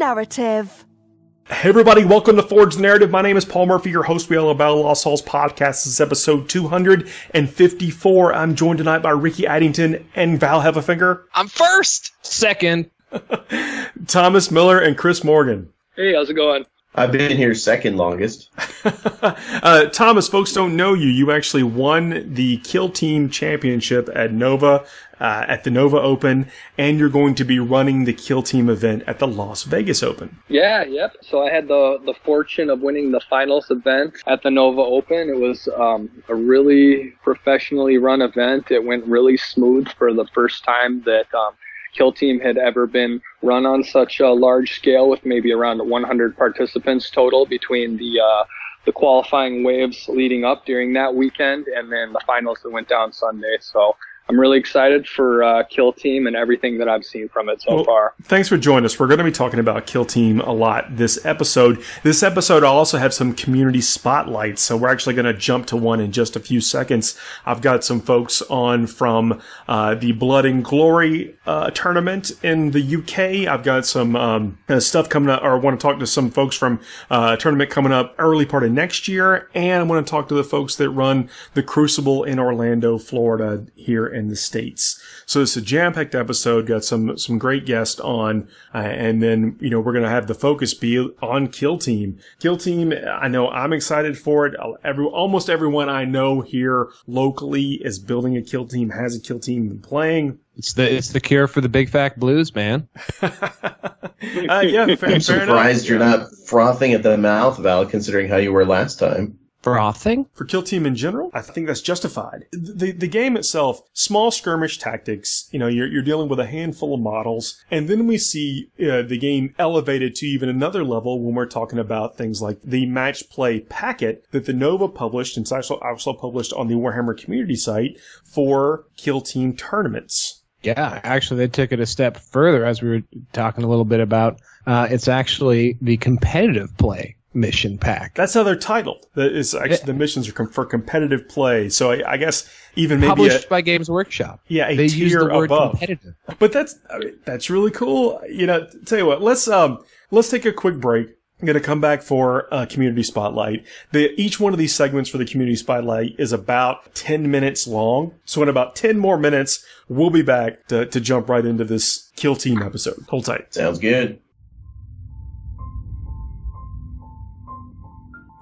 Narrative. Hey everybody, welcome to Forge the Narrative. My name is Paul Murphy, your host. We all about Lost Souls podcast. This is episode 254. I'm joined tonight by Ricky Addington and Val Heffafinger. I'm first. Second. Thomas Miller and Chris Morgan. Hey, how's it going? I've been here second longest. Thomas, folks don't know you. You actually won the Kill Team Championship at Nova, at the Nova Open, and you're going to be running the Kill Team event at the Las Vegas Open. Yeah, yep. So I had the fortune of winning the finals event at the Nova Open. It was a really professionally run event. It went really smooth for the first time that Kill Team had ever been run on such a large scale, with maybe around 100 participants total between the qualifying waves leading up during that weekend and then the finals that went down Sunday. So I'm really excited for Kill Team and everything that I've seen from it so far. Thanks for joining us. We're going to be talking about Kill Team a lot this episode. This episode will also have some community spotlights, so we're actually going to jump to one in just a few seconds. I've got some folks on from the Blood and Glory tournament in the UK. I've got some stuff coming up, or I want to talk to some folks from a tournament coming up early part of next year, and I want to talk to the folks that run the Crucible in Orlando, Florida, here in the States. So it's a jam-packed episode, got some great guests on, and then, we're going to have the focus be on Kill Team. Kill Team, I know I'm excited for it. Almost everyone I know here locally is building a Kill Team, has a Kill Team, been playing. It's the cure for the big fat blues, man. I'm surprised you're not frothing at the mouth, Val, considering how you were last time. Frothing? For Kill Team in general, I think that's justified. The game itself, small skirmish tactics, you're dealing with a handful of models, and then we see the game elevated to even another level when we're talking about things like the match play packet that the Nova published, and it's also published on the Warhammer community site for Kill Team tournaments. Yeah, actually, they took it a step further, as we were talking a little bit about. It's actually the competitive play mission pack. That's how they're titled. The missions are for competitive play. So I guess even maybe published by Games Workshop. Yeah, they tier use the word above. Competitive. But that's really cool. Tell you what, let's take a quick break. I'm going to come back for a community spotlight. Each one of these segments for the community spotlight is about 10 minutes long. So in about 10 more minutes, we'll be back to jump right into this Kill Team episode. Hold tight. Sounds good.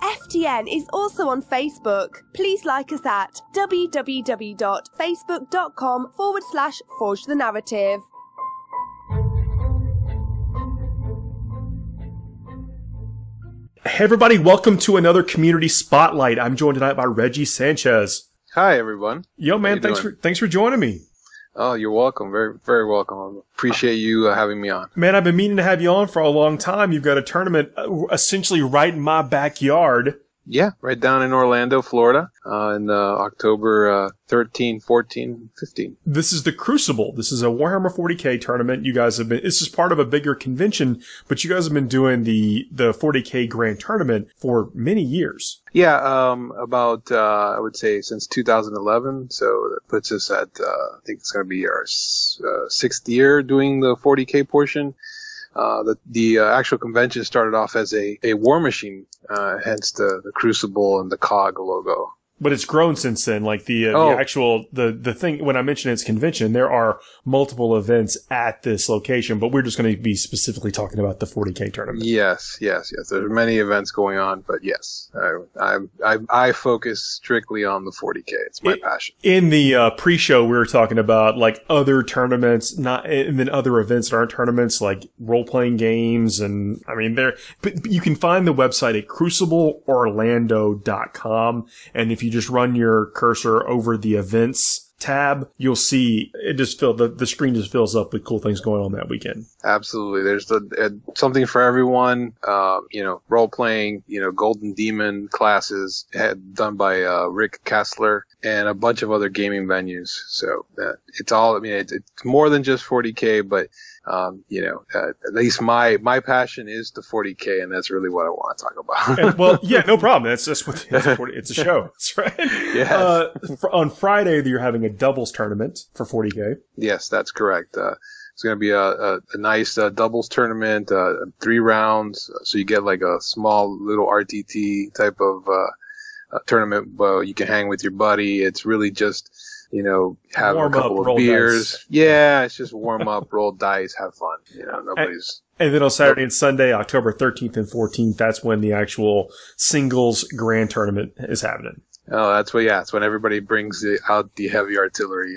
FTN is also on Facebook. Please like us at www.facebook.com/Forge the Narrative. Hey everybody, welcome to another community spotlight. I'm joined tonight by Reggie Sanchez. Hi everyone. Yo man, thanks for joining me. Oh, you're welcome. Very, very welcome. I appreciate you having me on. Man, I've been meaning to have you on for a long time. You've got a tournament essentially right in my backyard. Yeah, right down in Orlando, Florida, in October 13, 14, 15. This is the Crucible. This is a Warhammer 40k tournament. You guys this is part of a bigger convention, but you guys have been doing the 40k Grand Tournament for many years. Yeah, about, I would say since 2011. So that puts us at, I think it's going to be our sixth year doing the 40k portion. The actual convention started off as a war machine, hence the Crucible and the COG logo. But it's grown since then. Like the thing, when I mentioned it's convention, there are multiple events at this location, but we're just going to be specifically talking about the 40k tournament. Yes. There's many events going on, but yes, I focus strictly on the 40k. It's my passion. In the pre-show, we were talking about like other tournaments, and then other events that aren't tournaments, like role-playing games, and I mean, but you can find the website at crucibleorlando.com, and if you just run your cursor over the events tab, you'll see it just the screen just fills up with cool things going on that weekend. Absolutely. There's something for everyone. Role playing, Golden Demon classes done by Rick Kessler and a bunch of other gaming venues. So it's all, it's more than just 40K, but at least my passion is the 40K, and that's really what I want to talk about. Well, yeah, no problem. That's just what it's a show. That's right. Yes. On Friday, you're having a doubles tournament for 40K. Yes, that's correct. It's going to be a nice doubles tournament, 3 rounds. So you get like a small little RTT type of tournament where you can hang with your buddy. It's really just, have warm a couple up, of beers. Dice. Yeah, it's just warm up, roll dice, have fun. Nobody's. And then on Saturday and Sunday, October 13th and 14th, that's when the actual singles grand tournament is happening. Oh, that's when everybody brings out the heavy artillery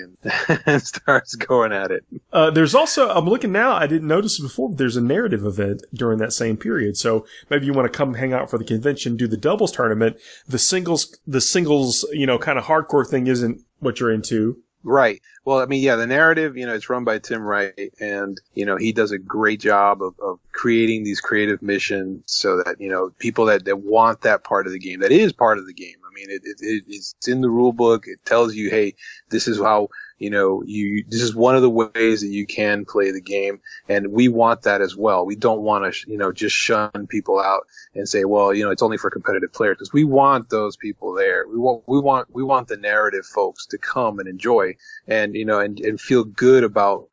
and starts going at it. There's also, I'm looking now, I didn't notice before, but there's a narrative event during that same period. So maybe you want to come hang out for the convention, do the doubles tournament. The singles, kind of hardcore thing isn't what you're into. Right. Well, I mean, yeah, the narrative, it's run by Tim Wright, and, he does a great job of creating these creative missions so that, people that want that part of the game, that is part of the game. I mean, it's in the rule book. It tells you, hey, this is how, this is one of the ways that you can play the game. And we want that as well. We don't want to, just shun people out and say, well, it's only for competitive players, because we want those people there. We want the narrative folks to come and enjoy and, and feel good about,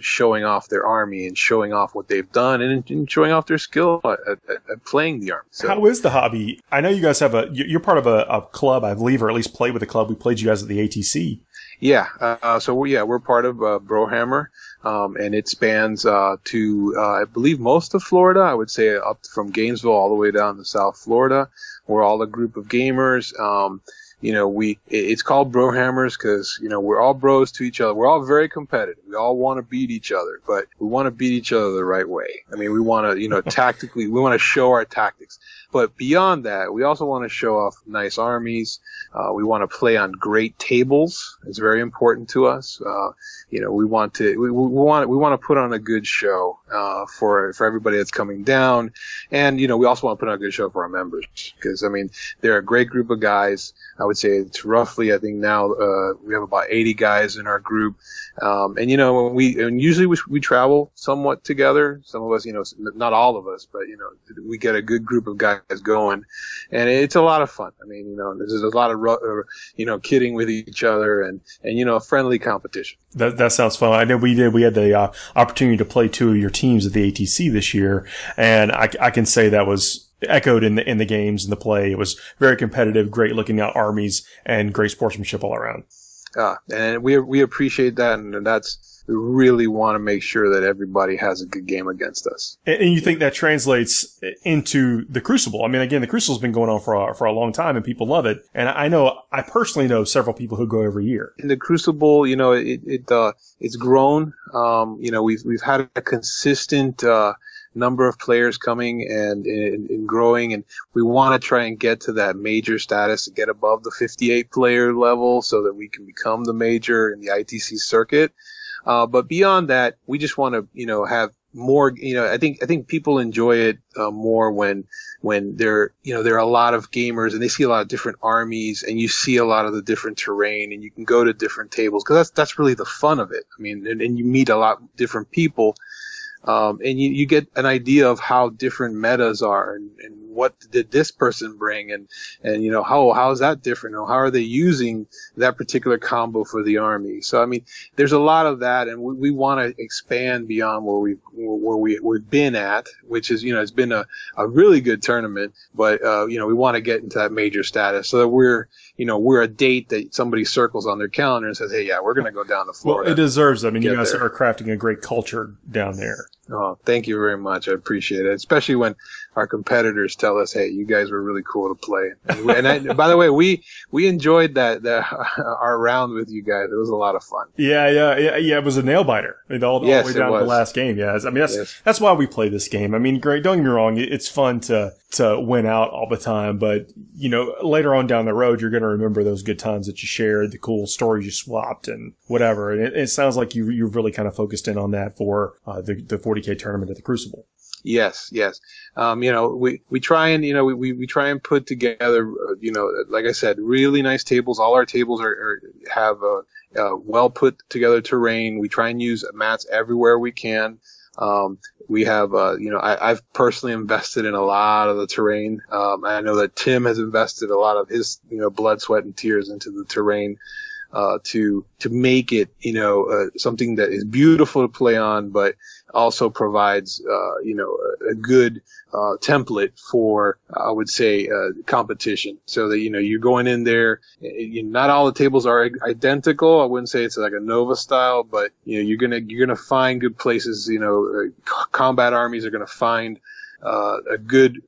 showing off their army and showing off what they've done and showing off their skill at playing the army. So, how is the hobby? I know you guys you're part of a club, I believe, or at least play with a club. We played you guys at the ATC. Yeah. So we're part of Brohammer, and it spans to I believe most of Florida. I would say up from Gainesville all the way down to South Florida. We're all a group of gamers. It's called Brohammers because, we're all bros to each other. We're all very competitive. We all want to beat each other, but we want to beat each other the right way. I mean, we want to, tactically, we want to show our tactics. But beyond that, we also want to show off nice armies. We want to play on great tables. It's very important to us. We want to put on a good show, for everybody that's coming down. And, we also want to put on a good show for our members because, I mean, they're a great group of guys. I would say it's roughly, I think now, we have about 80 guys in our group. And usually we travel somewhat together. Some of us, not all of us, but, we get a good group of guys going, and it's a lot of fun. I mean, there's a lot of, kidding with each other and, friendly competition. That sounds fun. I know we had the opportunity to play 2 of your teams at the ATC this year, and I can say that was echoed in the games and the play. It was very competitive, great looking out armies, and great sportsmanship all around. And we appreciate that, and we really want to make sure that everybody has a good game against us. And you think that translates into the Crucible? I mean, again, the Crucible's been going on for a long time, and people love it. And I personally know several people who go every year. In the Crucible, it's grown. We've had a consistent number of players coming and growing, and we want to try and get to that major status, to get above the 58 player level so that we can become the major in the ITC circuit. But beyond that, we just want to, have more, I think people enjoy it, more when there are a lot of gamers and they see a lot of different armies and you see a lot of the different terrain and you can go to different tables because that's really the fun of it. I mean, and you meet a lot of different people. And you get an idea of how different metas are and what did this person bring and how is that different? Or how are they using that particular combo for the army? So, I mean, there's a lot of that, and we want to expand beyond where we've been at, which is, it's been a really good tournament, but, we want to get into that major status so that we're a date that somebody circles on their calendar and says, hey, yeah, we're going to go down to Florida. Well, it deserves it. I mean, you guys are crafting a great culture down there. Oh, thank you very much. I appreciate it, especially when our competitors tell us, hey, you guys were really cool to play. And by the way, we enjoyed that our round with you guys. It was a lot of fun. Yeah. It was a nail biter all the way down to the last game. Yeah. I mean, that's why we play this game. I mean, great. Don't get me wrong. It's fun to win out all the time, but later on down the road, you're going to remember those good times that you shared, the cool stories you swapped and whatever. And it sounds like you've really kind of focused in on that for the 40k tournament at the Crucible. Yes. We try and, we try and put together, like I said, really nice tables. All our tables have a well put together terrain. We try and use mats everywhere we can. We have, I've personally invested in a lot of the terrain. I know that Tim has invested a lot of his, blood, sweat, and tears into the terrain. to make it, something that is beautiful to play on, but also provides, a good template for, I would say, competition. So that, you're going in there, not all the tables are identical. I wouldn't say it's like a Nova style, but, you're gonna find good places, combat armies are gonna find good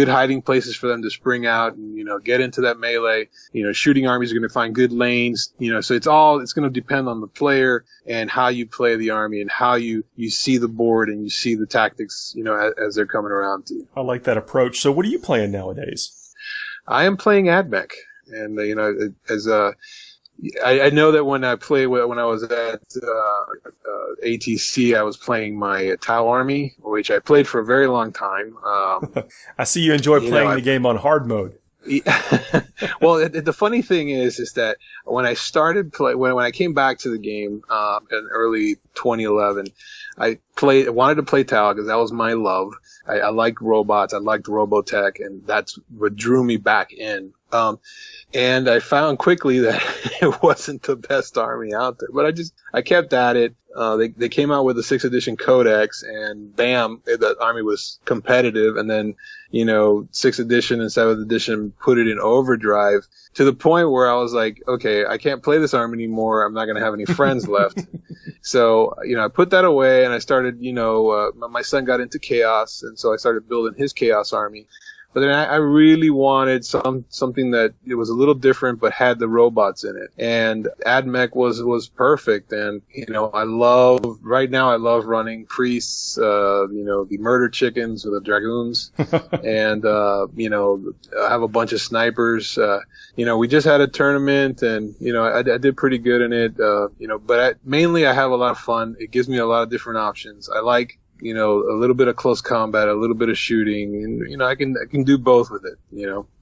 hiding places for them to spring out and, get into that melee. Shooting armies are going to find good lanes, so it's going to depend on the player and how you play the army and how you see the board and you see the tactics, as they're coming around to you. I like that approach. So what are you playing nowadays? I am playing AdMech, and, I know that when I was at ATC, I was playing my Tau army, which I played for a very long time. I see you enjoy playing the game on hard mode. Well, the funny thing is that when I started when I came back to the game in early 2011, I wanted to play Tau because that was my love. I liked robots, I liked Robotech, and that's what drew me back in. And I found quickly that it wasn't the best army out there, but I kept at it. They came out with the 6th edition codex, and bam, the army was competitive. And then, 6th edition and 7th edition put it in overdrive to the point where I was like, okay, I can't play this army anymore. I'm not going to have any friends left. So, I put that away and I started, my son got into Chaos, and so I started building his Chaos army. But then I really wanted something that it was a little different but had the robots in it. And AdMech was perfect. And, right now I love running priests, the murder chickens or the dragoons. And, I have a bunch of snipers. We just had a tournament and, I did pretty good in it. But mainly I have a lot of fun. It gives me a lot of different options. I like, a little bit of close combat, a little bit of shooting, and, I can do both with it,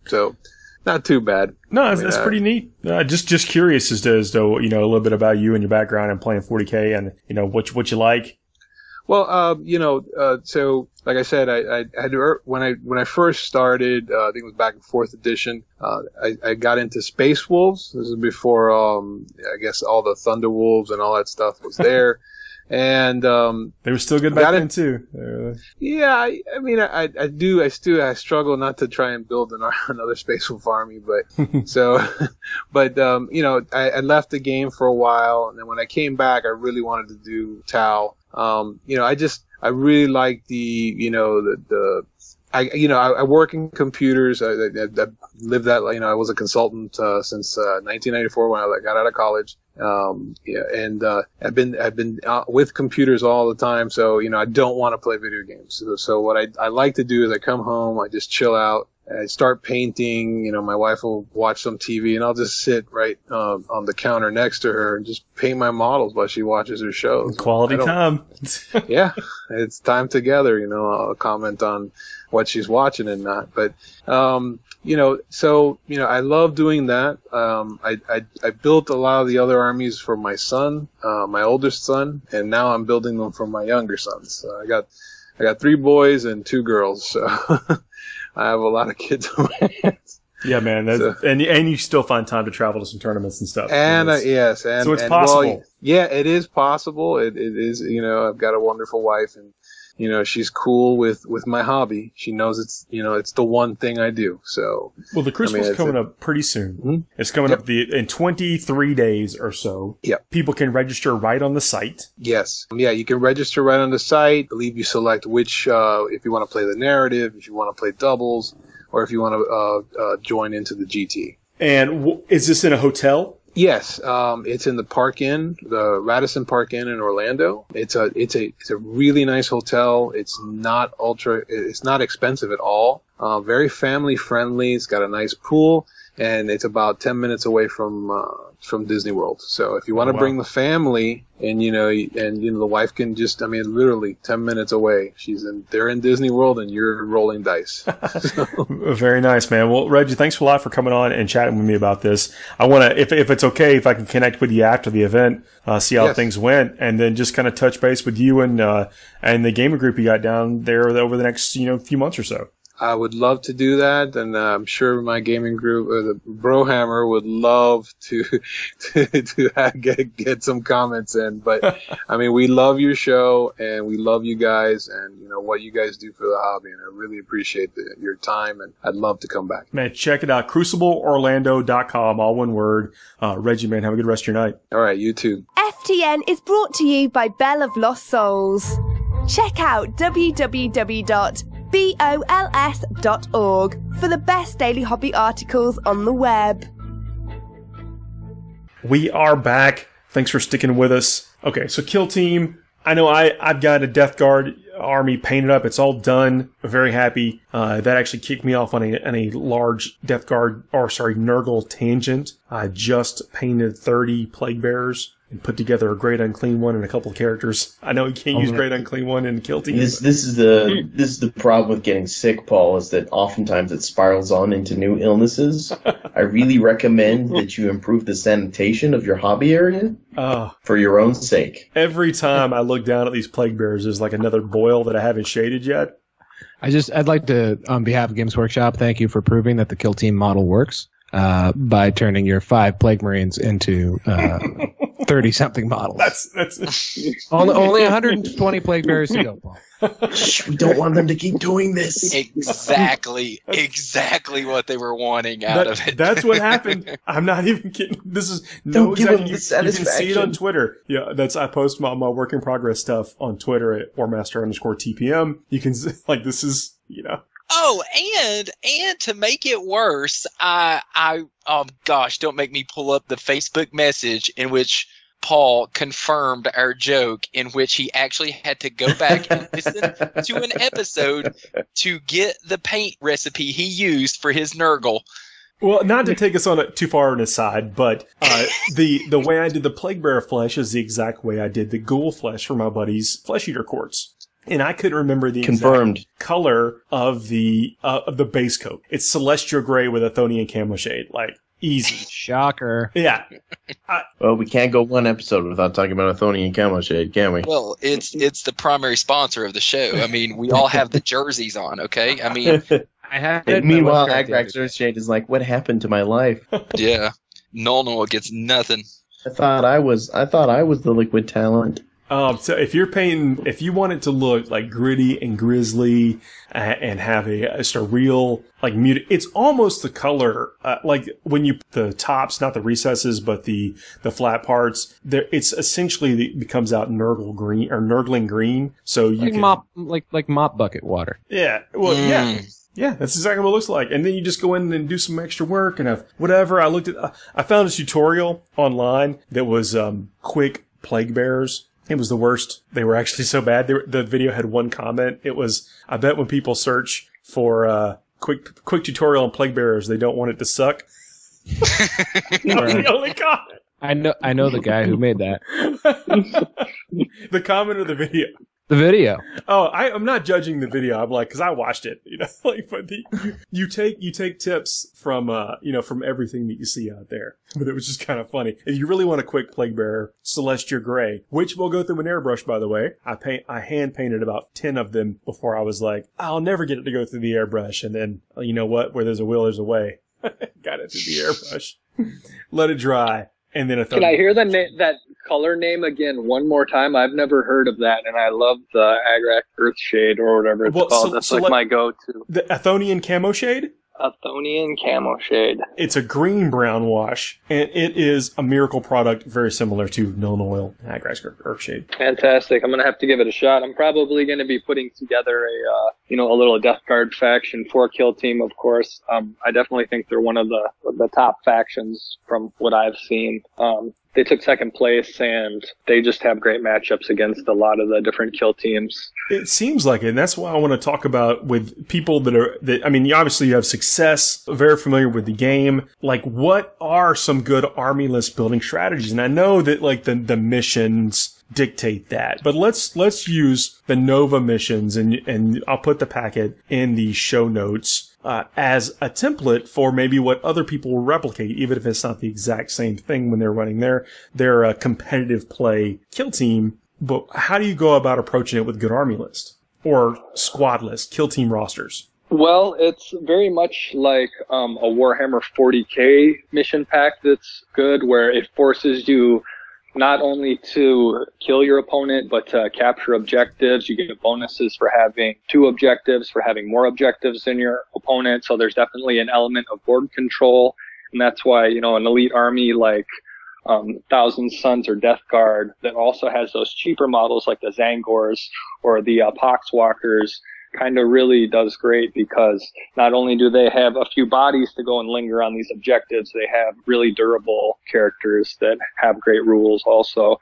so not too bad. No, that's pretty neat. Just curious as to, a little bit about you and your background and playing 40K and, what you like. Well, so like I said, I had when I first started, I think it was back in 4th edition, I got into Space Wolves. This is before, I guess all the Thunder Wolves and all that stuff was there. And they were still good back then too. Yeah, I struggle not to try and build another Space Wolf army, but I left the game for a while, and then when I came back, I really wanted to do Tau. I really like I work in computers. I lived that, I was a consultant since 1994 when I got out of college. I've been with computers all the time, so I don't want to play video games. So what I like to do is I come home, I just chill out, I start painting. My wife will watch some TV, and I'll just sit right on the counter next to her and just paint my models while she watches her shows. Quality time. Yeah, it's time together. I'll comment on what she's watching and not, but I love doing that. I built a lot of the other armies for my son, my oldest son, and now I'm building them for my younger sons. So I got 3 boys and 2 girls, so I have a lot of kids on my hands. Yeah, man, and you still find time to travel to some tournaments and stuff. And so it's possible. Well, yeah, it is possible. It is. I've got a wonderful wife, and she's cool with my hobby. She knows it's the one thing I do. So, well, the Crucible's coming up pretty soon. Mm-hmm. It's coming up in 23 days or so. Yeah. People can register right on the site. Yes. Yeah, you can register right on the site. I believe you select which, if you want to play the narrative, if you want to play doubles, or if you want to join into the GT. And is this in a hotel? Yes, it's in the Park Inn, the Radisson Park Inn in Orlando. It's a really nice hotel. It's not expensive at all. Very family friendly. It's got a nice pool, and it's about 10 minutes away from Disney World. So if you want to bring the family, and the wife can just, literally 10 minutes away. They're in Disney World, and you're rolling dice. Very nice, man. Well, Reggie, thanks a lot for coming on and chatting with me about this. I want to, if it's okay, if I can connect with you after the event, see how things went, and then just kind of touch base with you and the gaming group you got down there over the next, few months or so. I would love to do that, and I'm sure my gaming group, the Brohammer, would love to get some comments in. But I mean, we love your show, and we love you guys, and you know what you guys do for the hobby, and I really appreciate your time, and I'd love to come back. Man, check it out, crucibleorlando.com, all one word. Reggie, man, have a good rest of your night. All right, you too. FTN is brought to you by Bell of Lost Souls. Check out www.bols.org for the best daily hobby articles on the web. We are back. Thanks for sticking with us. Okay, so Kill Team. I know I've got a Death Guard army painted up. It's all done. I'm very happy. That actually kicked me off on a large Death Guard, Nurgle tangent. I just painted 30 Plague Bearers and put together a Great Unclean One and a couple of characters. I know you can't use Great Unclean One in Kill Team. This is the problem with getting sick, Paul, is that oftentimes it spirals on into new illnesses. I really recommend that you improve the sanitation of your hobby area for your own sake. Every time I look down at these Plague Bearers, there's like another boil that I haven't shaded yet. I'd like to, on behalf of Games Workshop, thank you for proving that the Kill Team model works by turning your 5 Plague Marines into 30-something models. That's only 120 Plague Bearers to go, Paul. We don't want them to keep doing this. Exactly what they were wanting out of it. That's what happened. I'm not even kidding. This is don't give them the you satisfaction. can see it on Twitter. Yeah, I post my work in progress stuff on Twitter at warmaster_TPM. You can this is Oh, and to make it worse, don't make me pull up the Facebook message in which Paul confirmed our joke, in which he actually had to go back and listen to an episode to get the paint recipe he used for his Nurgle. Well, not to take us on too far on a side, but the way I did the Plague Bearer flesh is the exact way I did the Ghoul flesh for my buddy's Flesh Eater Quartz. And I couldn't remember the exact color of the base coat. It's Celestial Gray with Athonian Camo Shade. Like, easy. Shocker. Yeah. Well, we can't go one episode without talking about Athonian Camo Shade, can we? Well, it's the primary sponsor of the show. I mean, we all have the jerseys on, okay? I mean... Meanwhile, Agrax Earthshade is like, what happened to my life? Yeah. Null gets nothing. I thought I was the liquid talent. So if you want it to look like gritty and grisly and have just a real like muted, it's almost the color like when you the tops, not the recesses, but the flat parts. There, it's essentially becomes out Nurgle green or Nurgling green. So you can mop bucket water. Yeah. Well, yeah. Yeah, that's exactly what it looks like. And then you just go in and do some extra work and whatever. I found a tutorial online that was quick Plague Bearers. It was the worst. They were actually so bad. The video had one comment. It was, I bet when people search for quick tutorial on Plague Bearers, they don't want it to suck. That was the only comment. I know the guy who made that. The comment or the video? The video. Oh, I'm not judging the video. I'm like, because I watched it, but you take tips from from everything that you see out there. But it was just kind of funny. If you really want a quick Plague Bearer, Celestial Gray, which will go through an airbrush, by the way. I hand painted about 10 of them before I was like, I'll never get it to go through the airbrush. And then, you know what? Where there's a will, there's a way. Got it through the airbrush. Let it dry. And then Can I hear that color name again one more time? I've never heard of that, and I love the Agrax Earthshade or whatever it's called. That's like my go-to. The Athonian Camo Shade? Athonian Camo Shade. It's a green-brown wash, and it is a miracle product very similar to Nuln Oil and Agrax Earthshade. Fantastic. I'm going to have to give it a shot. I'm probably going to be putting together a little Death Guard faction for Kill Team, of course. I definitely think they're one of the top factions from what I've seen. They took second place, and they just have great matchups against a lot of the different Kill Teams. It seems like it, and that's why I want to talk about with people obviously you have success, very familiar with the game. Like, what are some good army list building strategies? And I know that like the missions dictate that, but let's use the Nova missions, and I'll put the packet in the show notes as a template for maybe what other people will replicate, even if it's not the exact same thing when they're running their competitive play Kill Team. But how do you go about approaching it with good army list or squad list, Kill Team rosters? Well, it's very much like a Warhammer 40k mission pack that's good, where it forces you not only to kill your opponent, but to capture objectives. You get bonuses for having 2 objectives, for having more objectives than your opponent. So there's definitely an element of board control. And that's why, an elite army like Thousand Suns or Death Guard that also has those cheaper models like the Zangors or the Poxwalkers kind of really does great, because not only do they have a few bodies to go and linger on these objectives, they have really durable characters that have great rules also.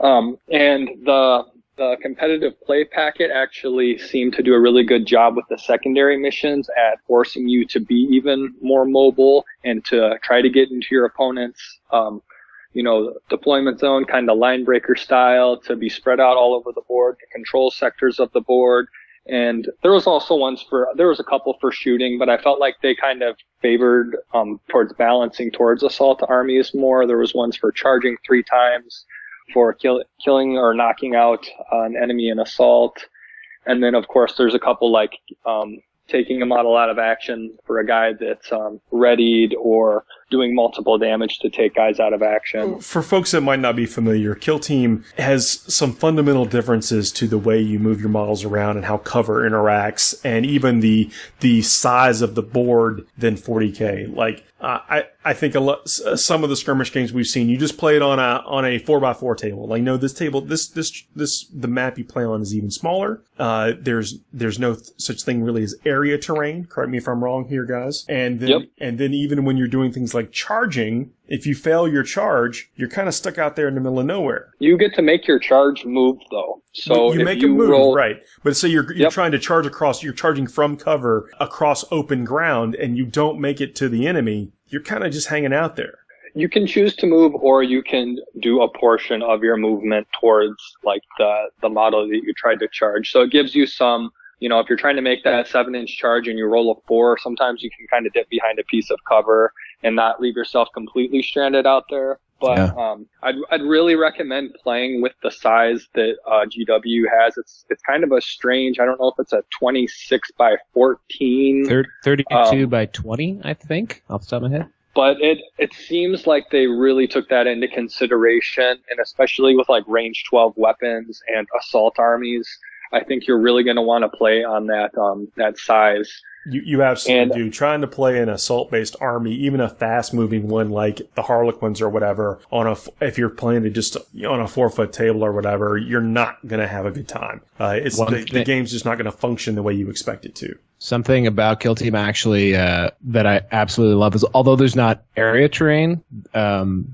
And the competitive play packet actually seemed to do a really good job with the secondary missions at forcing you to be even more mobile and to try to get into your opponent's deployment zone, kind of line breaker style, to be spread out all over the board, to control sectors of the board. And there was also there was a couple for shooting, but I felt like they kind of favored towards balancing towards assault armies more. There was ones for charging 3 times, for killing or knocking out an enemy in assault. And then, of course, there's a couple like taking a model out of action for a guy that's readied, or doing multiple damage to take guys out of action. For folks that might not be familiar, Kill Team has some fundamental differences to the way you move your models around and how cover interacts, and even the size of the board than 40k. Like I think some of the skirmish games we've seen, you just play it on a 4x4 table. Like, no, this table, the map you play on is even smaller. There's no such thing really as area terrain. Correct me if I'm wrong here, guys. And then even when you're doing things like charging, if you fail your charge, you're kind of stuck out there in the middle of nowhere. You get to make your charge move, though. So you make a move, right? But say you're trying to charge across, you're charging from cover across open ground, and you don't make it to the enemy. You're kind of just hanging out there. You can choose to move, or you can do a portion of your movement towards like the model that you tried to charge. So it gives you some, if you're trying to make that 7-inch charge and you roll a 4, sometimes you can kind of dip behind a piece of cover and not leave yourself completely stranded out there. But I'd really recommend playing with the size that GW has. It's kind of a strange, I don't know if it's a 26 by 14. 32 by 20, I think, off the top of my head. But it seems like they really took that into consideration, and especially with like range 12 weapons and assault armies, I think you're really going to want to play on that size. You absolutely do. Trying to play an assault-based army, even a fast-moving one like the Harlequins or whatever, if you're playing it just on a 4-foot table or whatever, you're not going to have a good time. The game's just not going to function the way you expect it to. Something about Kill Team actually that I absolutely love is, although there's not area terrain,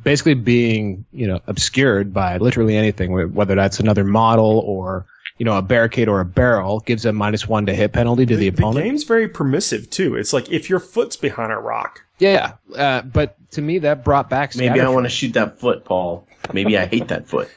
basically being obscured by literally anything, whether that's another model or a barricade or a barrel, gives a -1 to hit penalty to the opponent. The game's very permissive, too. It's like if your foot's behind a rock. Yeah, but to me, that brought back Maybe I want to shoot that foot, Paul. Maybe I hate that foot.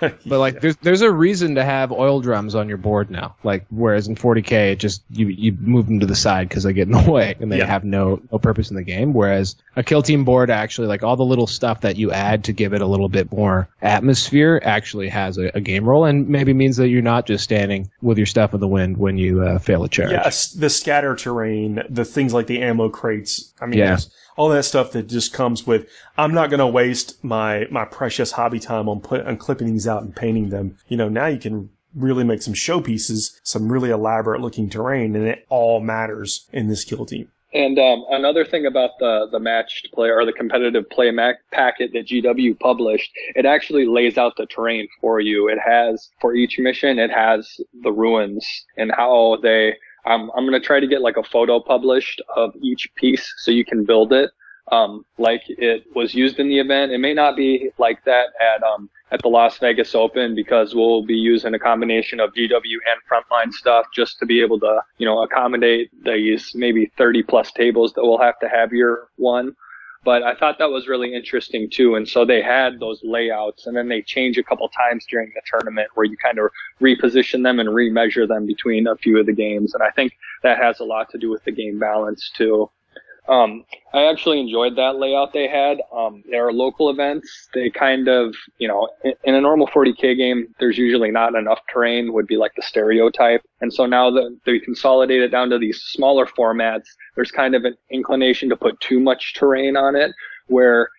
But like, there's a reason to have oil drums on your board now. Like, whereas in 40k, it just you move them to the side because they get in the way and they have no purpose in the game. Whereas a Kill Team board actually, like all the little stuff that you add to give it a little bit more atmosphere, actually has a game role, and maybe means that you're not just standing with your stuff in the wind when you fail a charge. Yes, the scatter terrain, the things like the ammo crates. I mean, all that stuff that just comes with, I'm not going to waste my precious hobby time on clipping these out and painting them. Now you can really make some showpieces, some really elaborate looking terrain, and it all matters in this Kill Team. And another thing about the matched play or the competitive play packet that GW published, it actually lays out the terrain for you. It has, for each mission, it has the ruins and how they... I'm going to try to get like a photo published of each piece so you can build it like it was used in the event. It may not be like that at the Las Vegas Open, because we'll be using a combination of GW and frontline stuff just to be able to, accommodate these maybe 30 plus tables that we'll have to have year one. But I thought that was really interesting too. And so they had those layouts, and then they change a couple times during the tournament where you kind of reposition them and remeasure them between a few of the games. And I think that has a lot to do with the game balance too. I actually enjoyed that layout they had. There are local events. They kind of, in a normal 40k game, there's usually not enough terrain, would be like the stereotype. And so now that they consolidate it down to these smaller formats, there's kind of an inclination to put too much terrain on it, where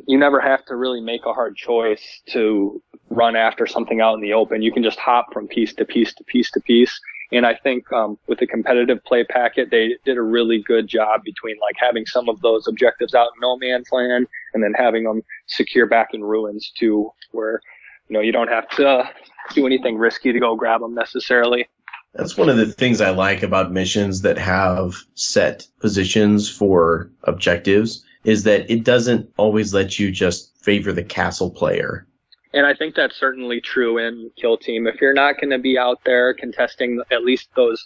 you never have to really make a hard choice to run after something out in the open. You can just hop from piece to piece to piece to piece. And I think with the competitive play packet, they did a really good job between like having some of those objectives out in no man's land and then having them secure back in ruins too, where you don't have to do anything risky to go grab them necessarily. That's one of the things I like about missions that have set positions for objectives, is that it doesn't always let you just favor the castle player. And I think that's certainly true in Kill Team. If you're not going to be out there contesting at least those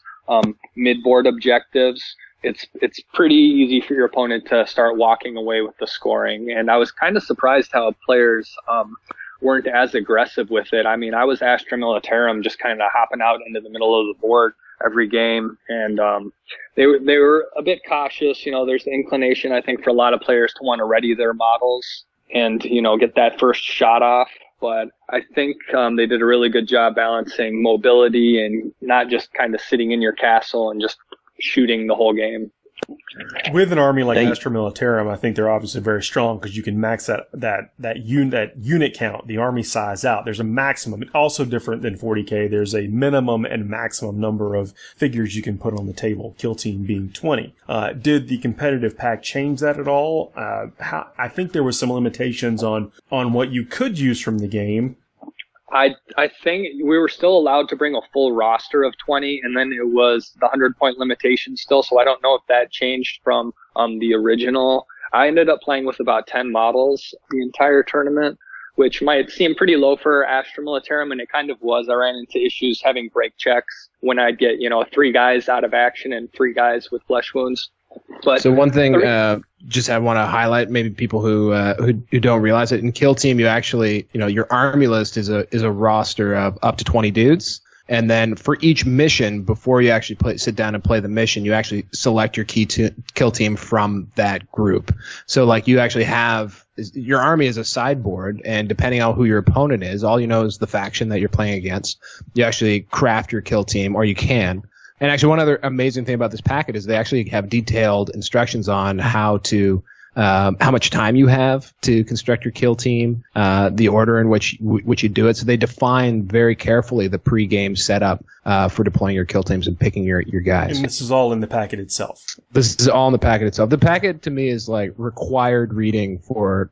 mid-board objectives, it's pretty easy for your opponent to start walking away with the scoring. And I was kind of surprised how players weren't as aggressive with it. I mean, I was Astra Militarum just kind of hopping out into the middle of the board every game, and they were a bit cautious. There's the inclination, I think, for a lot of players to want to ready their models and get that first shot off. But I think they did a really good job balancing mobility and not just kind of sitting in your castle and just shooting the whole game. With an army like Astra Militarum, I think they're obviously very strong because you can max that unit count, the army size out. There's a maximum. Also different than 40k. There's a minimum and maximum number of figures you can put on the table. Kill Team being 20. Did the competitive pack change that at all? I think there was some limitations on what you could use from the game. I think we were still allowed to bring a full roster of 20, and then it was the 100-point limitation still, so I don't know if that changed from the original. I ended up playing with about 10 models the entire tournament, which might seem pretty low for Astra Militarum, and it kind of was. I ran into issues having break checks when I'd get, 3 guys out of action and 3 guys with flesh wounds. But so one thing, just I want to highlight, maybe people who don't realize it. In Kill Team, you actually, your army list is a roster of up to 20 dudes, and then for each mission, before you actually sit down and play the mission, you actually select your kill team from that group. So like you actually have your army is a sideboard, and depending on who your opponent is, all you know is the faction that you're playing against. You actually craft your kill team, or you can. And actually, one other amazing thing about this packet is they actually have detailed instructions on how much time you have to construct your kill team, the order in which you do it. So they define very carefully the pre-game setup for deploying your kill teams and picking your guys. And this is all in the packet itself. This is all in the packet itself. The packet to me is like required reading for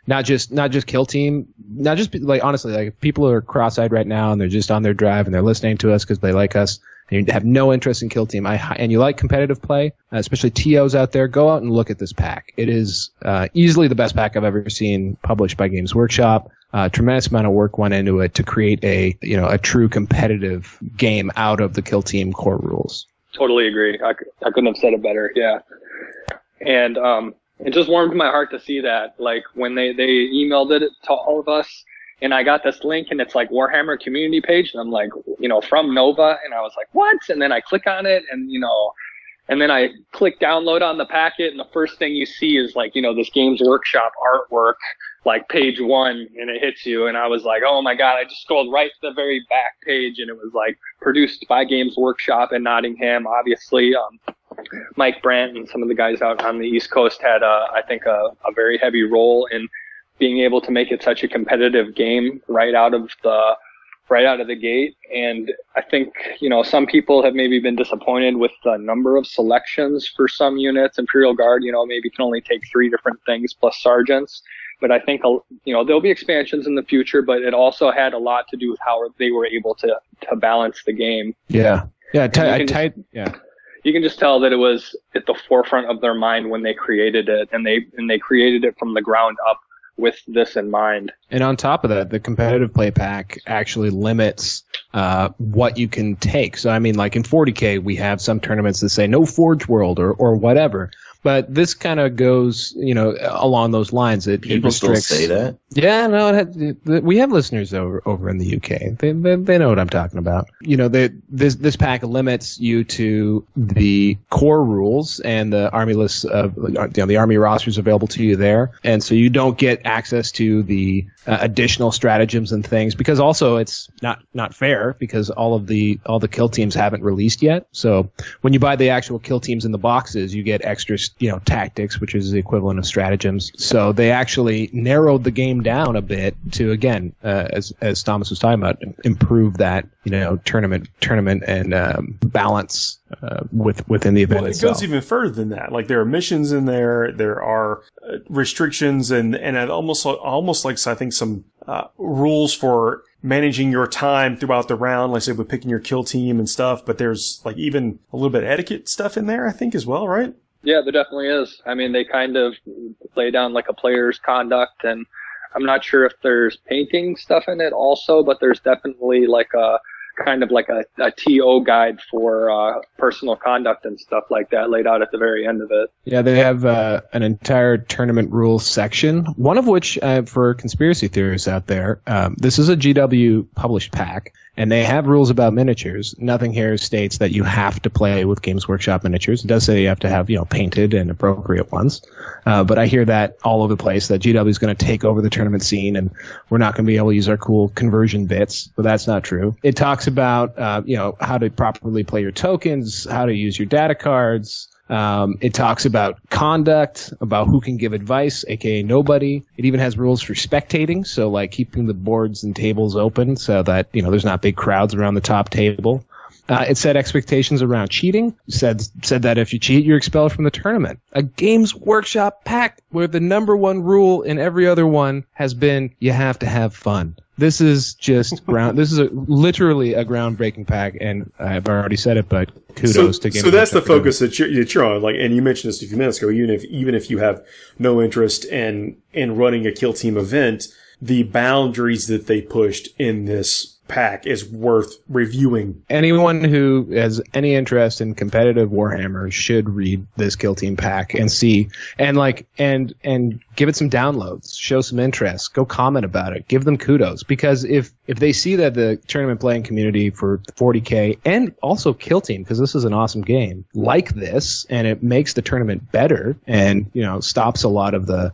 not just Kill Team, not just like honestly, like if people are cross-eyed right now and they're just on their drive and they're listening to us because they like us. And you have no interest in Kill Team, and you like competitive play, especially TOs out there, go out and look at this pack. It is easily the best pack I've ever seen published by Games Workshop. Tremendous amount of work went into it to create a true competitive game out of the Kill Team core rules. Totally agree. I couldn't have said it better. Yeah, and it just warmed my heart to see that. Like when they emailed it to all of us. And I got this link, and it's like Warhammer community page, and I'm like, from Nova, and I was like, what? And then I click on it, and and then I click download on the packet, and the first thing you see is like, this Games Workshop artwork, like page 1, and it hits you, and I was like, oh my god! I just scrolled right to the very back page, and it was like produced by Games Workshop in Nottingham, obviously. Mike Brandt and some of the guys out on the East Coast had, I think, a very heavy role in being able to make it such a competitive game right out of the gate. And I think, some people have maybe been disappointed with the number of selections for some units. Imperial Guard, maybe can only take 3 different things plus sergeants. But I think, there'll be expansions in the future, but it also had a lot to do with how they were able to balance the game. Yeah. Yeah. You can just tell that it was at the forefront of their mind when they created it, and they created it from the ground up with this in mind. And on top of that, the competitive play pack actually limits what you can take. So, I mean, like in 40k, we have some tournaments that say no Forge World or whatever. But this kind of goes, along those lines. People still say that? Yeah, no, we have listeners over in the UK. They know what I'm talking about. This pack limits you to the core rules and the army lists of the army rosters available to you there, and so you don't get access to the additional stratagems and things, because also it's not fair because all the kill teams haven't released yet. So when you buy the actual kill teams in the boxes, you get extra tactics, which is the equivalent of stratagems. So they actually narrowed the game down a bit to, again, as Thomas was talking about, improve that tournament and balance within the event itself. It goes even further than that. Like, there are missions in there, there are restrictions, and almost like, I think, some rules for managing your time throughout the round, like say with picking your kill team and stuff. But there's like even a little bit of etiquette stuff in there, I think, as well, right? Yeah, there definitely is. I mean, they kind of lay down like a player's conduct, and I'm not sure if there's painting stuff in it also, but there's definitely like a kind of like a TO guide for personal conduct and stuff like that laid out at the very end of it. Yeah, they have an entire tournament rules section, one of which, for conspiracy theorists out there, this is a GW published pack, and they have rules about miniatures. Nothing here states that you have to play with Games Workshop miniatures. It does say you have to have, painted and appropriate ones. But I hear that all over the place, that GW is going to take over the tournament scene and we're not going to be able to use our cool conversion bits. But that's not true. It talks about, how to properly play your tokens, how to use your data cards. It talks about conduct, about who can give advice, aka nobody. It even has rules for spectating, so like keeping the boards and tables open so that, there's not big crowds around the top table. It set expectations around cheating, said that if you cheat, you're expelled from the tournament. A Games Workshop pack where the number one rule in every other one has been you have to have fun. This is just this is literally a groundbreaking pack, and I've already said it, but kudos to Games Workshop. So that's the focus that you're on, like, and you mentioned this a few minutes ago. Even if you have no interest in running a kill team event, the boundaries that they pushed in this pack is worth reviewing. Anyone who has any interest in competitive Warhammer should read this kill team pack and see and give it some downloads, show some interest, go comment about it, give them kudos, because if they see that the tournament playing community for 40k and also kill team, because this is an awesome game, like this, and it makes the tournament better and stops a lot of the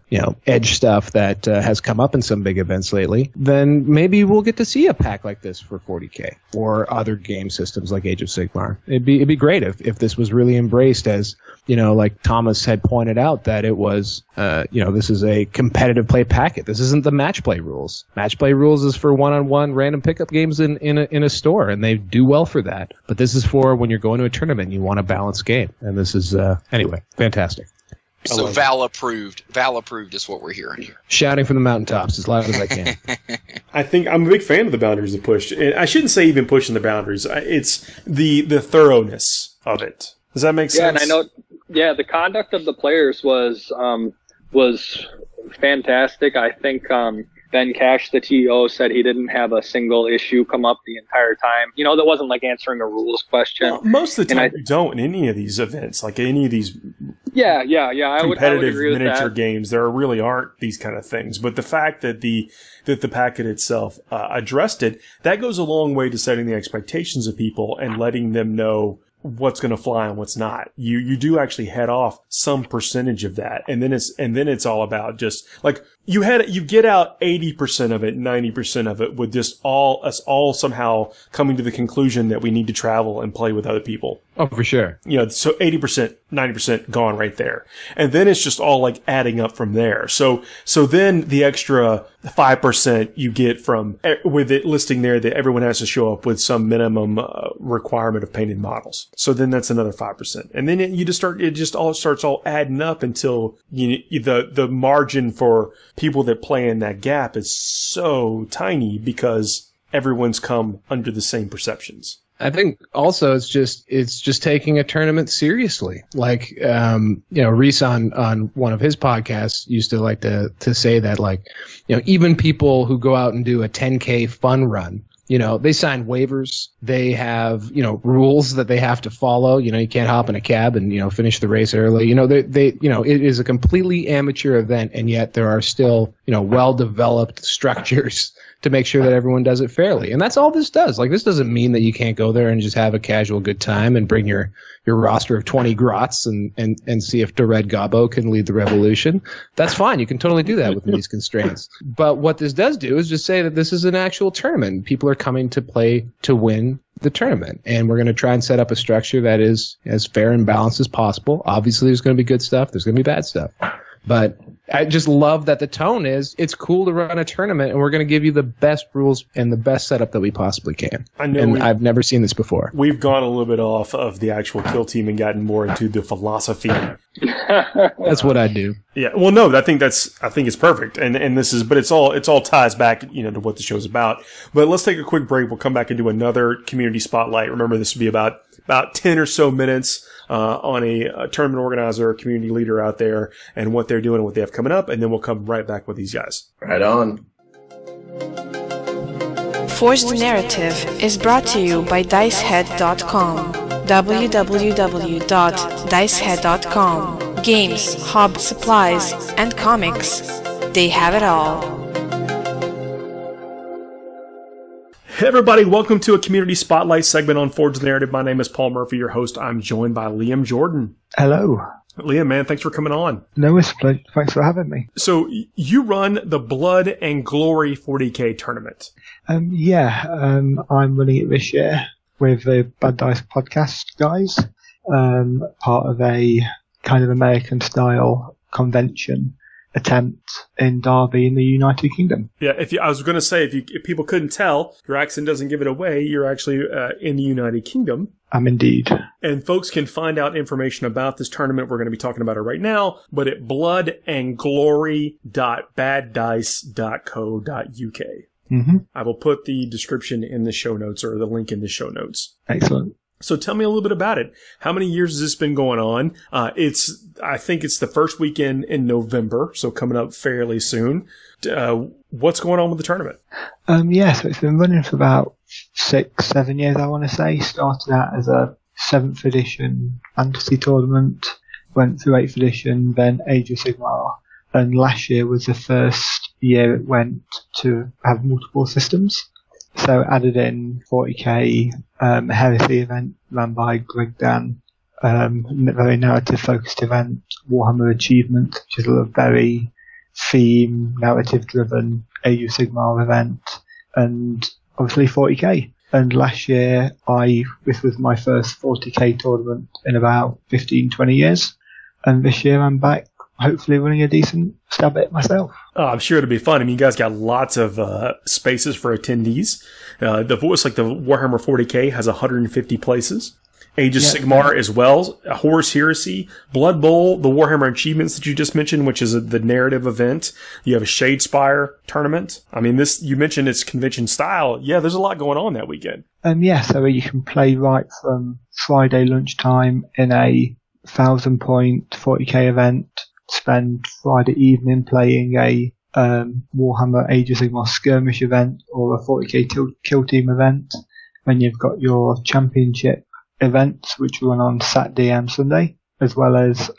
edge stuff that has come up in some big events lately, then maybe we'll get to see a pack like this for 40k or other game systems like Age of Sigmar. It'd be great if this was really embraced as, like Thomas had pointed out, that it was, this is a competitive play packet. This isn't the match play rules. Match play rules is for one-on-one random pickup games in a store, and they do well for that. But this is for when you're going to a tournament, you want a balanced game. And this is, anyway, fantastic. So Val approved. Val approved is what we're hearing here. Shouting from the mountaintops as loud as I can. I think I'm a big fan of the boundaries that pushed. I shouldn't say even pushing the boundaries. It's the thoroughness of it. Does that make sense? Yeah, and I know. Yeah, the conduct of the players was fantastic. I think Ben Cash, the TO, said he didn't have a single issue come up the entire time. That wasn't like answering a rules question. Well, most of the time, you don't in any of these events, like any of these. Yeah. Competitive agree with miniature that. games, there really aren't these kind of things. But the fact that the packet itself addressed it, that goes a long way to setting the expectations of people and letting them know what's going to fly and what's not. You do actually head off some percentage of that, and then it's all about just like you get out 80% of it, 90% of it with just us all somehow coming to the conclusion that we need to travel and play with other people. Oh, for sure. So 80%, 90% gone right there. And then it's just all like adding up from there. So then the extra 5% you get from, with it listing there that everyone has to show up with some minimum requirement of painted models. So then that's another 5%. And then it all starts adding up until the margin for people that play in that gap is so tiny because everyone's come under the same perceptions. I think also it's just taking a tournament seriously. Like, Reese on one of his podcasts used to like to say that, like, even people who go out and do a 10K fun run They sign waivers. They have, rules that they have to follow. You can't hop in a cab and, finish the race early. It is a completely amateur event, and yet there are still, well-developed structures to make sure that everyone does it fairly. And that's all this does. Like, this doesn't mean that you can't go there and just have a casual good time and bring your roster of 20 grots and see if Dored Gabo can lead the revolution. That's fine. You can totally do that within these constraints. But what this does do is just say that this is an actual tournament. People are coming to play to win the tournament. And we're going to try and set up a structure that is as fair and balanced as possible. Obviously, there's going to be good stuff. There's going to be bad stuff. But I just love that the tone is, it's cool to run a tournament, and we're going to give you the best rules and the best setup that we possibly can. I've never seen this before. We've gone a little bit off of the actual kill team and gotten more into the philosophy. That's what I do. Yeah. Well, no, I think it's perfect. And this is, but it's all ties back, to what the show's about. But let's take a quick break. We'll come back and do another community spotlight. Remember, this will be about 10 or so minutes on a tournament organizer or community leader out there and what they're doing and what they have coming up, and then we'll come right back with these guys. Right on. Forged Narrative is brought to you by Dicehead.com. www.dicehead.com. Games, hobby, supplies, and comics. They have it all. Hey everybody, welcome to a Community Spotlight segment on Forged Narrative. My name is Paul Murphy, your host. I'm joined by Liam Jordan. Hello. Liam, man, thanks for coming on. No, it's a pleasure. Thanks for having me. So you run the Blood and Glory 40k tournament. I'm running it this year with the Bad Dice podcast guys, part of a kind of American-style convention attempt in Derby in the United Kingdom. Yeah, I was going to say, if people couldn't tell, your accent doesn't give it away. You're actually in the United Kingdom. I'm indeed. And folks can find out information about this tournament. We're going to be talking about it right now, but at bloodandglory.baddice.co.uk. Mm-hmm. I will put the description in the show notes, or the link in the show notes. Excellent. So tell me a little bit about it. How many years has this been going on? I think it's the first weekend in November, so coming up fairly soon. What's going on with the tournament? So it's been running for about 6-7 years, I want to say. Started out as a 7th edition fantasy tournament, went through 8th edition, then Age of Sigmar, and last year was the first year it went to have multiple systems. So added in 40k, Heresy event run by Greg Dan, very narrative focused event, Warhammer Achievement, which is a very theme, narrative driven Age of Sigmar event, and obviously 40k. And last year this was my first 40k tournament in about 15-20 years, and this year I'm back, hopefully running a decent stab at it myself. Oh, I'm sure it'll be fun. I mean, you guys got lots of spaces for attendees. The Warhammer 40k has 150 places. Age of Sigmar as well. Horus Heresy, Blood Bowl, the Warhammer Achievements that you just mentioned, which is the narrative event. You have a Shadespire tournament. I mean, you mentioned it's convention style. Yeah, there's a lot going on that weekend. So you can play right from Friday lunchtime in a 1,000-point 40k event, spend Friday evening playing a Warhammer Age of Sigmar skirmish event or a 40k kill team event. Then you've got your championship events, which run on Saturday and Sunday, as well as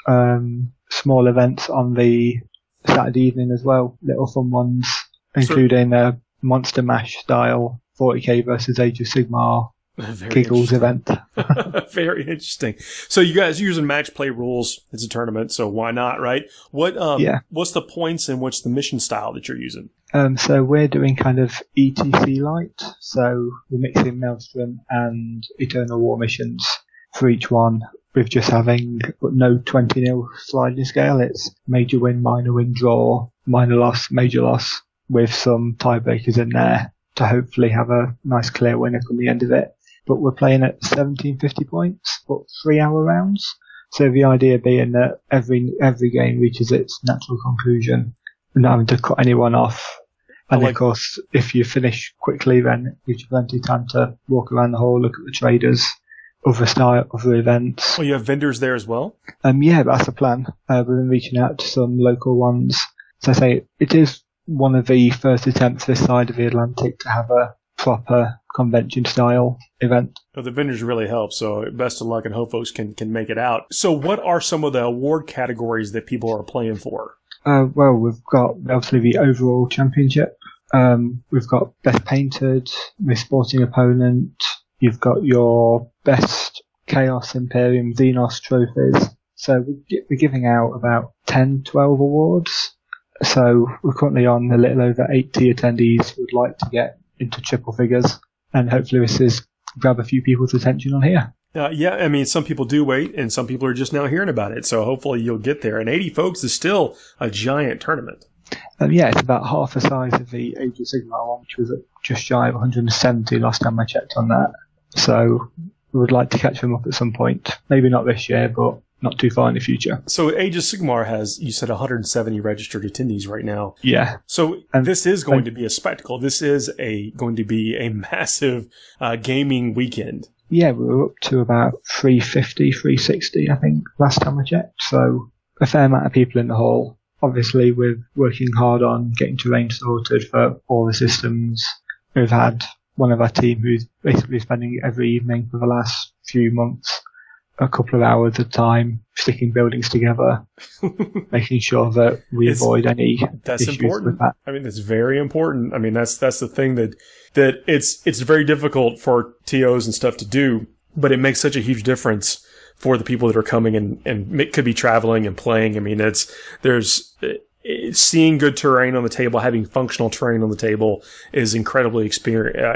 small events on the Saturday evening as well, little fun ones, including a Monster Mash style 40k versus Age of Sigmar Giggles event. Very interesting. So you guys are using match play rules. It's a tournament, so why not, right? What's the points and what's the mission style that you're using? So we're doing kind of ETC light. So we're mixing Maelstrom and Eternal War missions for each one, with just having no 20-0 sliding scale. It's major win, minor win, draw, minor loss, major loss, with some tiebreakers in there to hopefully have a nice clear winner from the end of it. But we're playing at 1750 points, but 3-hour rounds. So the idea being that every game reaches its natural conclusion, not having to cut anyone off. And of course, if you finish quickly, then it gives you plenty of time to walk around the hall, look at the traders, other events. Well, you have vendors there as well? That's the plan. We've been reaching out to some local ones. So I say it is one of the first attempts this side of the Atlantic to have a proper convention-style event. Well, the vendors really help, so best of luck and hope folks can make it out. So what are some of the award categories that people are playing for? Well, we've got obviously the overall championship. We've got best painted, the sporting opponent. You've got your best Chaos Imperium Xenos trophies. So we're giving out about 10, 12 awards. So we're currently on a little over 80 attendees who would like to get into triple figures. And hopefully this is grab a few people's attention on here. Yeah, I mean, some people do wait, and some people are just now hearing about it. So hopefully you'll get there. And 80 folks is still a giant tournament. Yeah, it's about half the size of the Age of Sigmar one, which was just shy of 170 last time I checked on that. So we would like to catch them up at some point. Maybe not this year, but not too far in the future. So Age of Sigmar has, you said, 170 registered attendees right now. Yeah. So this is going to be a spectacle. This is going to be a massive gaming weekend. Yeah, we were up to about 350, 360, I think, last time I checked. So a fair amount of people in the hall. Obviously, we're working hard on getting terrain sorted for all the systems. We've had one of our team who's basically spending every evening for the last few months a couple of hours at a time sticking buildings together, making sure that we avoid any issues with that. I mean, that's very important. I mean, that's the thing that it's very difficult for TOs and stuff to do, but it makes such a huge difference for the people that are coming and could be traveling and playing. I mean, there's seeing good terrain on the table, having functional terrain on the table is incredibly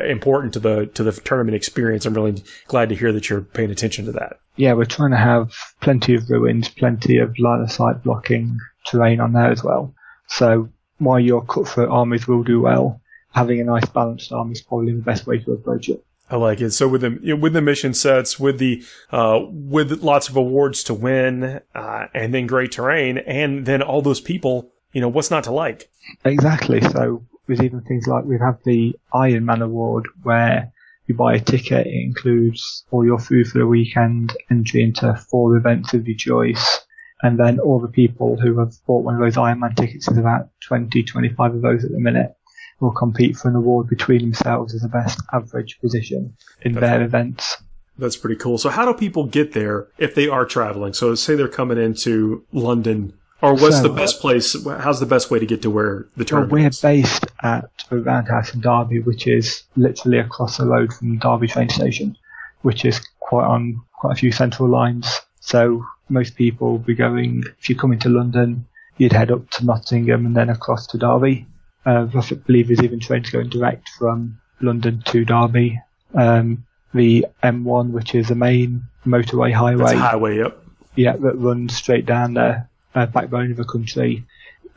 important to the tournament experience. I'm really glad to hear that you're paying attention to that. Yeah, we're trying to have plenty of ruins, plenty of line of sight blocking terrain on there as well. So while your cutthroat armies will do well, having a nice balanced army is probably the best way to approach it. I like it. So with the mission sets, with lots of awards to win, and then great terrain, and then all those people, what's not to like? Exactly. So with even things like we have the Iron Man Award, where you buy a ticket, it includes all your food for the weekend, entry into 4 events of your choice, and then all the people who have bought one of those Iron Man tickets, there's about 20, 25 of those at the minute, will compete for an award between themselves as the best average position in their events. That's pretty cool. So how do people get there if they are traveling? So say they're coming into London, or what's the best place? How's the best way to get to where the tournament is? We're based at the Roundhouse in Derby, which is literally across the road from Derby train station, which is quite a few central lines. So most people will be going, if you're coming to London, you'd head up to Nottingham and then across to Derby. I believe there's even trains going direct from London to Derby. The M1, which is the main motorway highway. That's a highway, yep. Yeah, that runs straight down the backbone of the country.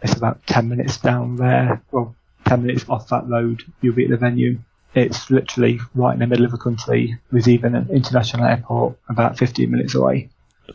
It's about 10 minutes down there. Well, 10 minutes off that road, you'll be at the venue. It's literally right in the middle of the country. There's even an international airport about 15 minutes away.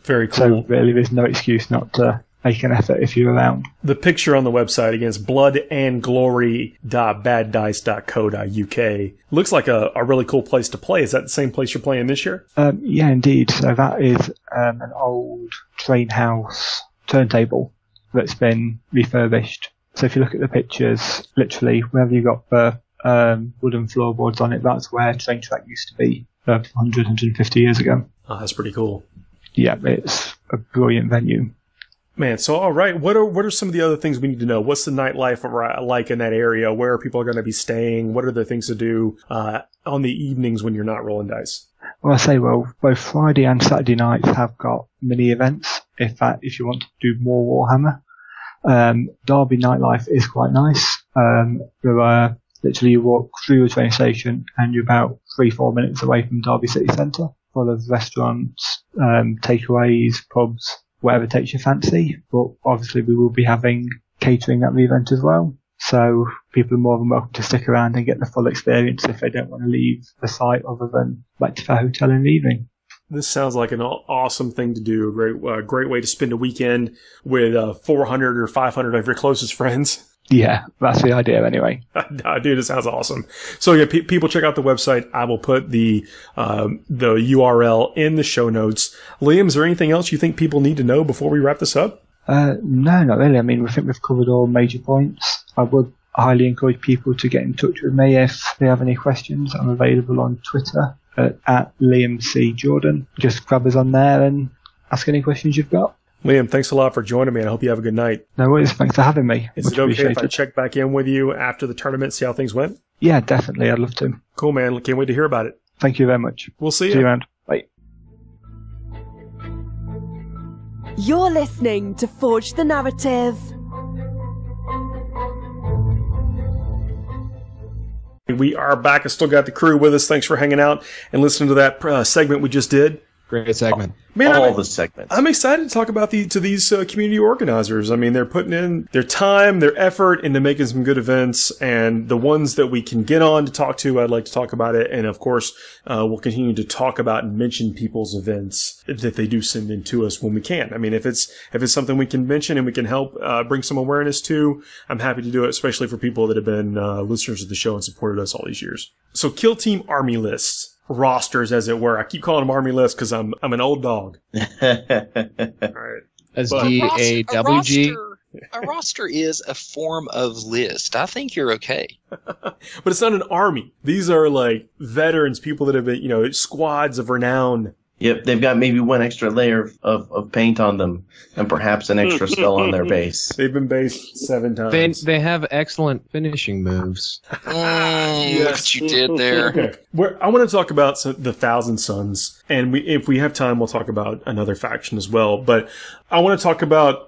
Very cool. So really, there's no excuse not to make an effort if you're around. The picture on the website again is bloodandglory.baddice.co.uk. Looks like a really cool place to play. Is that the same place you're playing this year? Yeah, indeed. So that is an old train house turntable that's been refurbished. So if you look at the pictures, literally wherever you got the wooden floorboards on it, that's where train track used to be 100, 150 years ago. Oh, that's pretty cool. Yeah, it's a brilliant venue. Man, so all right, what are some of the other things we need to know? What's the nightlife like in that area? Where are people going to be staying? What are the things to do on the evenings when you're not rolling dice? Well, I say, both Friday and Saturday nights have got mini events. If you want to do more Warhammer, Derby nightlife is quite nice. There are literally you walk through the train station and you're about 3-4 minutes away from Derby city centre, full of restaurants, takeaways, pubs, whatever takes your fancy. But obviously we will be having catering at the event as well. So people are more than welcome to stick around and get the full experience if they don't want to leave the site other than back to their hotel in the evening. This sounds like an awesome thing to do. A great way to spend a weekend with 400 or 500 of your closest friends. Yeah, that's the idea anyway. Dude, it sounds awesome. So yeah, people check out the website. I will put the URL in the show notes. Liam, is there anything else you think people need to know before we wrap this up? No, not really. I mean, we think we've covered all major points. I I highly encourage people to get in touch with me if they have any questions. I'm available on Twitter at Liam C. Jordan. Just grab us on there and ask any questions you've got. Liam, thanks a lot for joining me, and I hope you have a good night. No worries. Thanks for having me. Is it okay if I check back in with you after the tournament, see how things went? Yeah, definitely. I'd love to. Cool, man. Can't wait to hear about it. Thank you very much. We'll see you. See you around. Bye. You're listening to Forge the Narrative. We are back. I still got the crew with us. Thanks for hanging out and listening to that segment we just did. Great segment. Man, all the segments. I'm excited to talk about these community organizers. I mean, they're putting in their time, their effort into making some good events, and the ones that we can get on to talk to, I'd like to talk about it. And of course, we'll continue to talk about and mention people's events that they do send in to us when we can. I mean, if it's something we can mention and we can help bring some awareness to, I'm happy to do it, especially for people that have been listeners of the show and supported us all these years. So, Kill Team Army lists. Rosters, as it were. I keep calling them army lists because I'm an old dog. All right. As DAWG. A roster is a form of list. I think you're okay. But it's not an army. These are like veterans, people that have been, squads of renown. Yep, they've got maybe one extra layer of paint on them, and perhaps an extra spell on their base. They've been based 7 times. They have excellent finishing moves. Look what you did there. Okay. I want to talk about the Thousand Sons, and if we have time, we'll talk about another faction as well. But I want to talk about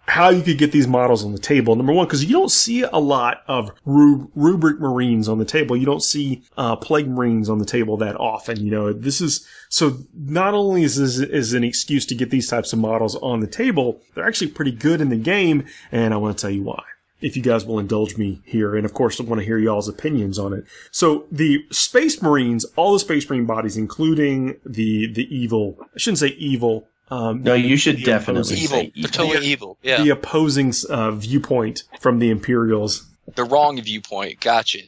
how you could get these models on the table. Number one, because you don't see a lot of rubric Marines on the table. You don't see Plague Marines on the table that often. This is so. Not only is this an excuse to get these types of models on the table, they're actually pretty good in the game, and I want to tell you why. If you guys will indulge me here, and of course I want to hear y'all's opinions on it. So the Space Marines, all the Space Marine bodies, including the evil. I shouldn't say evil. No, you should definitely say evil. They're totally evil. Yeah. The opposing viewpoint from the Imperials. The wrong viewpoint. Gotcha.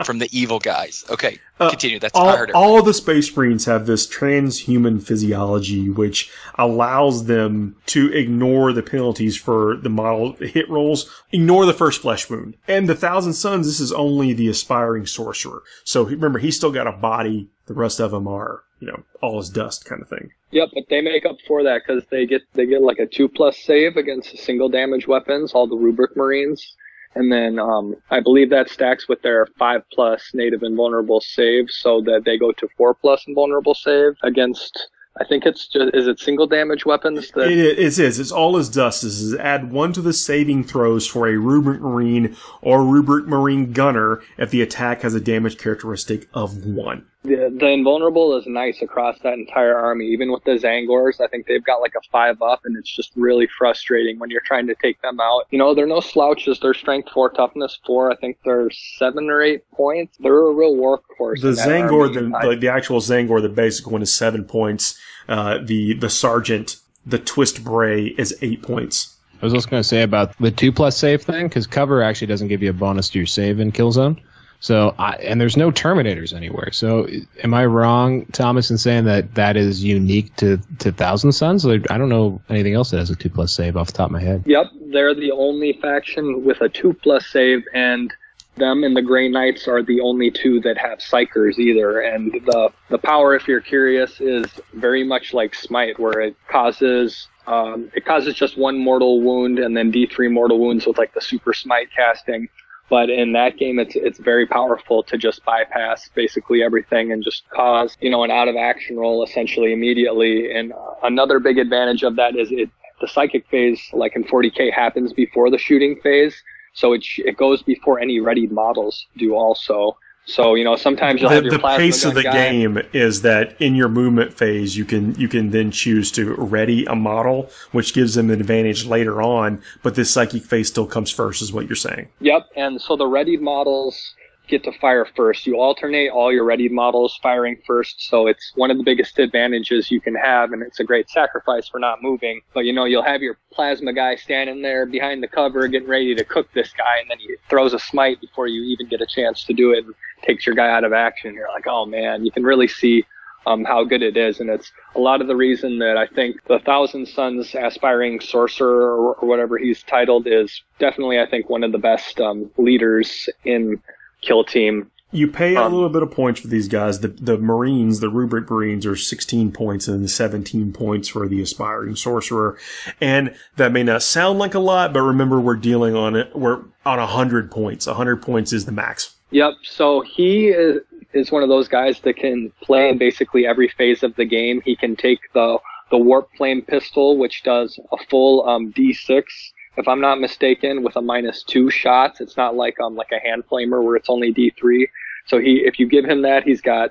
From the evil guys. Okay, continue. I heard it. All the Space Marines have this transhuman physiology, which allows them to ignore the penalties for the model hit rolls, ignore the first flesh wound. And the Thousand Sons, this is only the aspiring sorcerer. So remember, he's still got a body. The rest of them are, all is dust kind of thing. Yep, but they make up for that because they get like a 2+ save against single damage weapons, all the rubric Marines. And then I believe that stacks with their 5+ native invulnerable save, so that they go to 4+ invulnerable save against. I think is it single damage weapons? It is. It's all as dust. This is add 1 to the saving throws for a rubric Marine or rubric Marine gunner if the attack has a damage characteristic of 1. The invulnerable is nice across that entire army. Even with the Zangors, I think they've got like a 5+, and it's just really frustrating when you're trying to take them out. They're no slouches. They're strength 4, toughness 4. I think they're 7 or 8 points. They're a real workhorse. The Zangor, the actual Zangor, the basic one is 7 points. The Sergeant, the Twist Bray is 8 points. I was also going to say about the 2+ save thing, because cover actually doesn't give you a bonus to your save in Killzone. So, and there's no Terminators anywhere. So, am I wrong, Thomas, in saying that is unique to Thousand Sons? I don't know anything else that has a 2+ save off the top of my head. Yep, they're the only faction with a 2+ save, and them and the Grey Knights are the only 2 that have Psychers either. And the power, if you're curious, is very much like Smite, where it causes just 1 mortal wound and then D3 mortal wounds with like the Super Smite casting. But in that game, it's very powerful to just bypass basically everything and just cause, an out-of-action roll essentially immediately. And another big advantage of that is the psychic phase, like in 40k, happens before the shooting phase. So it goes before any readied models do also. So, sometimes you'll have your plasma gun. The pace of the game is that in your movement phase, you can then choose to ready a model, which gives them an advantage later on, but this psychic phase still comes first, is what you're saying. Yep, and so the readied models get to fire first. You alternate all your readied models firing first, so it's one of the biggest advantages you can have, and it's a great sacrifice for not moving. But, you'll have your plasma guy standing there behind the cover getting ready to cook this guy, and then he throws a smite before you even get a chance to do it and takes your guy out of action. You're like, oh man, you can really see how good it is. And it's a lot of the reason that I think the Thousand Suns Aspiring Sorcerer, or whatever he's titled, is definitely, I think, one of the best leaders in Kill Team. You pay a little bit of points for these guys. The Marines, the Rubric Marines, are 16 points and 17 points for the Aspiring Sorcerer. And that may not sound like a lot, but remember, we're on 100 points. 100 points is the max. Yep. So he is one of those guys that can play in basically every phase of the game. He can take the Warp Flame Pistol, which does a full D6. If I'm not mistaken, with a -2 shots. It's not like a hand flamer where it's only D3. So if you give him that, he's got,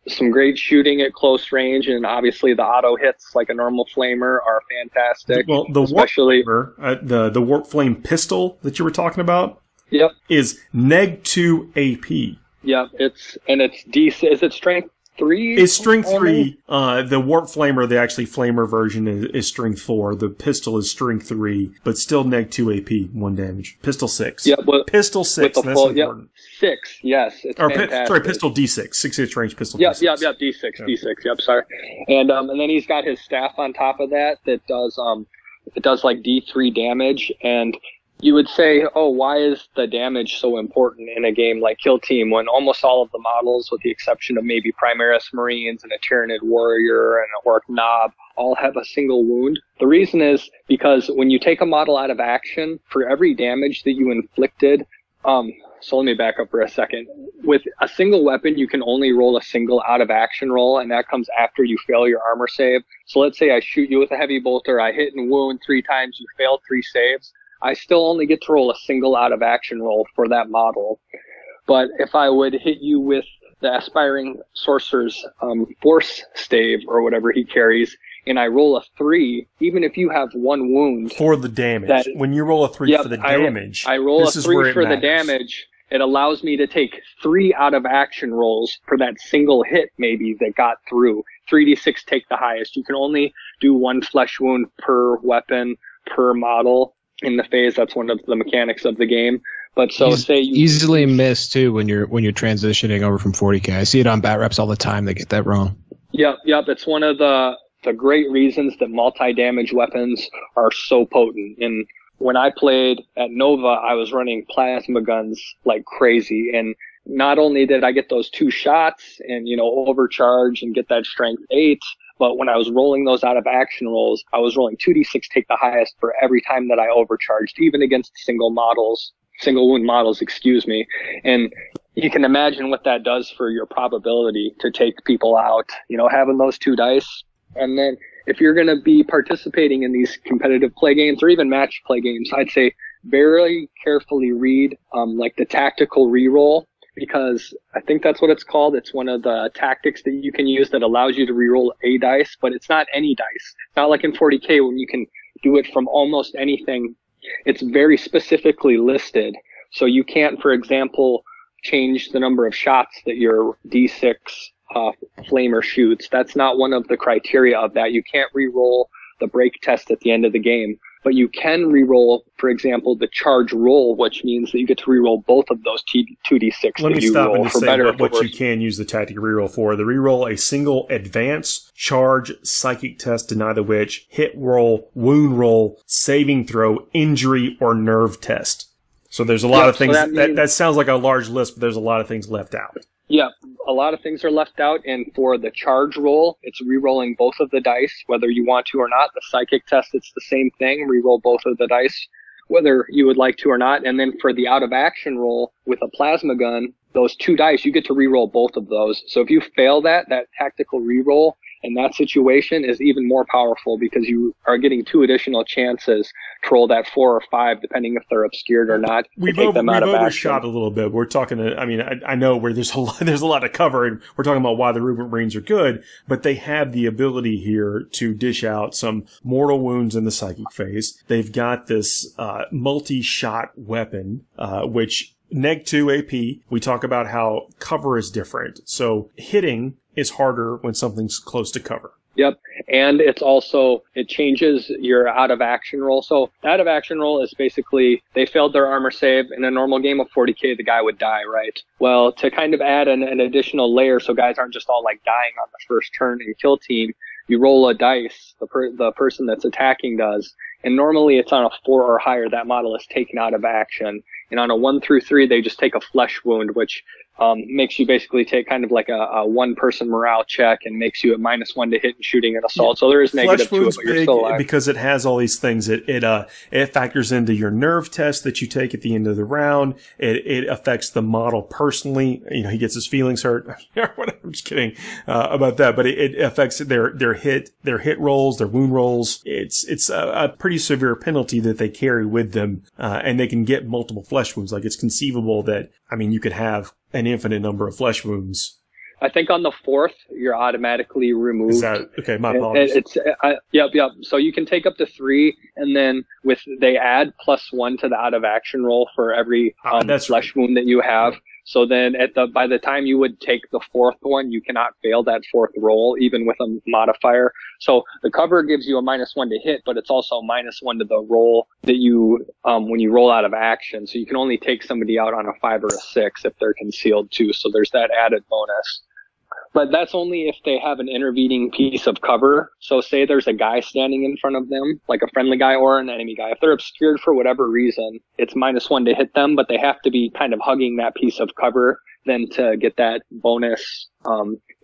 some great shooting at close range, and obviously the auto hits like a normal flamer are fantastic. Well, the especially Warp Flamer, the Warp Flame Pistol that you were talking about, yep, is -2 AP. Yep, it's D6. Is it strength 3? It's strength 3. The Warp Flamer, the actually flamer version, is strength 4. The pistol is strength 3, but still -2 AP, 1 damage. Pistol 6. Yep, pistol 6. With the that's full, important. 6. Yes, it's fantastic. Pistol D6. 6-inch range pistol. Yep, D6. yep, D6, yep. D6. Yep, sorry. And then he's got his staff on top of that does like D3 damage. And you would say, oh, why is the damage so important in a game like Kill Team when almost all of the models, with the exception of maybe Primaris Marines and a Tyranid Warrior and an Orc Knob, all have a single wound? The reason is because when you take a model out of action, for every damage that you inflicted, so let me back up for a second. With a single weapon, you can only roll a single out of action roll, and that comes after you fail your armor save. So let's say I shoot you with a heavy bolter, I hit and wound 3 times, you failed 3 saves. I still only get to roll a single out of action roll for that model. But if I would hit you with the Aspiring Sorcerer's Force Stave, or whatever he carries, and I roll a 3, even if you have 1 wound. For the damage. When you roll a 3 for the damage. I roll a 3 for the damage. It allows me to take 3 out of action rolls for that single hit maybe that got through. 3d6 take the highest. You can only do 1 flesh wound per weapon, per model. In the phase, that's one of the mechanics of the game. But so say you easily miss too when you're transitioning over from 40k. I see it on bat reps all the time. They get that wrong. Yep. It's one of the great reasons that multi-damage weapons are so potent. And when I played at Nova, I was running plasma guns like crazy. And not only did I get those 2 shots and overcharge and get that strength 8. But when I was rolling those out of action rolls, I was rolling 2d6 take the highest for every time that I overcharged, even against single wound models, And you can imagine what that does for your probability to take people out, having those 2 dice. And then if you're going to be participating in these competitive play games or even match play games, I'd say very carefully read, like the tactical reroll. Because I think that's what it's called. It's one of the tactics that you can use that allows you to reroll a dice, but it's not any dice. It's not like in 40k when you can do it from almost anything. It's very specifically listed. So you can't, for example, change the number of shots that your D6 flamer shoots. That's not one of the criteria of that. You can't reroll the break test at the end of the game. But you can reroll, for example, the charge roll, which means that you get to reroll both of those 2d6 Let that me you stop roll and for say better what you can use the tactic reroll for. The reroll a single advance, charge, psychic test, deny the witch, hit roll, wound roll, saving throw, injury, or nerve test. So there's a lot of things. So that sounds like a large list, but there's a lot of things left out. Yeah, a lot of things are left out, and for the charge roll, it's re-rolling both of the dice, whether you want to or not. The psychic test, it's the same thing, re-roll both of the dice, whether you would like to or not. And then for the out-of-action roll with a plasma gun, those 2 dice, you get to re-roll both of those. So if you fail that tactical re-roll in that situation is even more powerful because you are getting 2 additional chances to roll that 4 or 5, depending if they're obscured or not. We've overshot a little bit. We're talking. I know where there's a lot to cover, and we're talking about why the Rubric Marines are good, but they have the ability here to dish out some mortal wounds in the psychic phase. They've got this multi-shot weapon, which -2 AP. We talk about how cover is different. So hitting is harder when something's close to cover. Yep. And it changes your out of action roll. So the out of action roll is basically they failed their armor save. In a normal game of 40k, the guy would die, right? Well, to kind of add an additional layer so guys aren't just all like dying on the first turn in Kill Team, you roll a dice, the person that's attacking does. And normally it's on a 4 or higher, that model is taken out of action. And on a 1 through 3, they just take a flesh wound, which makes you basically take kind of like a one-person morale check and makes you a -1 to hit and shooting and assault. So there is negative to it, but you're still alive. Because it has all these things. It factors into your nerve test that you take at the end of the round. It affects the model personally. You know, he gets his feelings hurt. I'm just kidding about that, but it affects their hit rolls, their wound rolls. It's a pretty severe penalty that they carry with them, and they can get multiple flesh wounds. Like, it's conceivable that, I mean, you could have an infinite number of flesh wounds. I think on the 4th, you're automatically removed. Is that, okay, my apologies. Yep. So you can take up to 3, and then they add +1 to the out of action roll for every flesh wound that you have. So then by the time you would take the 4th one, you cannot fail that 4th roll, even with a modifier. So the cover gives you a -1 to hit, but it's also a -1 to the roll that you, when you roll out of action. So you can only take somebody out on a 5 or a 6 if they're concealed too. So there's that added bonus. But that's only if they have an intervening piece of cover. So say there's a guy standing in front of them, like a friendly guy or an enemy guy. If they're obscured for whatever reason, it's -1 to hit them, but they have to be kind of hugging that piece of cover then to get that bonus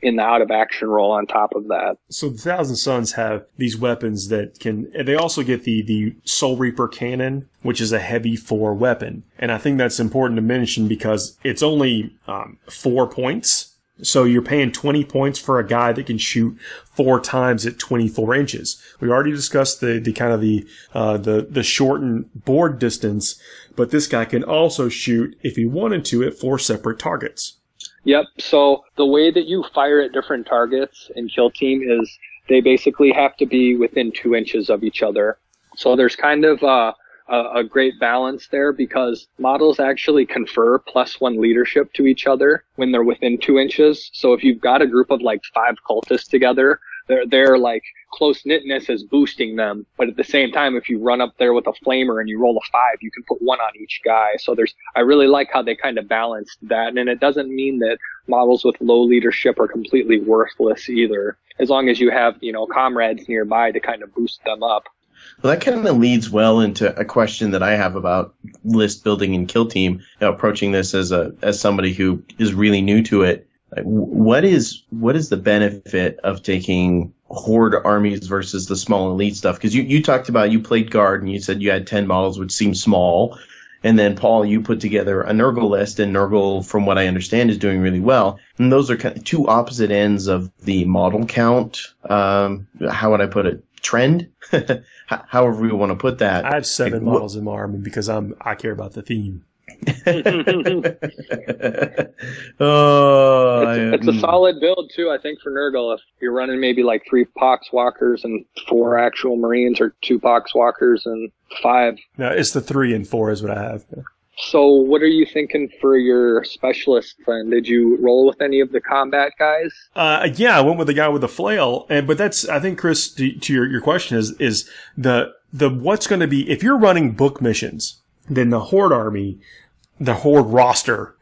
in the out of action roll on top of that. So the Thousand Sons have these weapons that they also get the Soul Reaper cannon, which is a heavy 4 weapon. And I think that's important to mention because it's only 4 points. So you're paying 20 points for a guy that can shoot 4 times at 24 inches. We already discussed the shortened board distance, but this guy can also shoot, if he wanted to, at 4 separate targets. Yep. So the way that you fire at different targets in Kill Team is they basically have to be within 2 inches of each other. So there's kind of a great balance there because models actually confer +1 leadership to each other when they're within 2 inches. So if you've got a group of like 5 cultists together, their like close-knitness is boosting them. But at the same time, if you run up there with a flamer and you roll a 5, you can put 1 on each guy. So I really like how they kind of balanced that. And it doesn't mean that models with low leadership are completely worthless either, as long as you have, comrades nearby to kind of boost them up. Well, that kind of leads well into a question that I have about list building in Kill Team. Approaching this as somebody who is really new to it, what is the benefit of taking horde armies versus the small elite stuff? Because you talked about you played guard and you said you had 10 models, which seems small. And then, Paul, you put together a Nurgle list, and Nurgle, from what I understand, is doing really well. And those are kind of 2 opposite ends of the model count. How would I put it? Trend? However we want to put that. I have 7 models in my army because I care about the theme. It's a solid build too, I think, for Nurgle. If you're running maybe like 3 Poxwalkers and 4 actual Marines, or 2 Poxwalkers and 5. No, it's the 3 and 4 is what I have. So what are you thinking for your specialist then? Did you roll with any of the combat guys? Yeah, I went with the guy with the flail. But that's, I think, Chris, to your question is the what's going to be, if you're running book missions, then the Horde army, the Horde roster,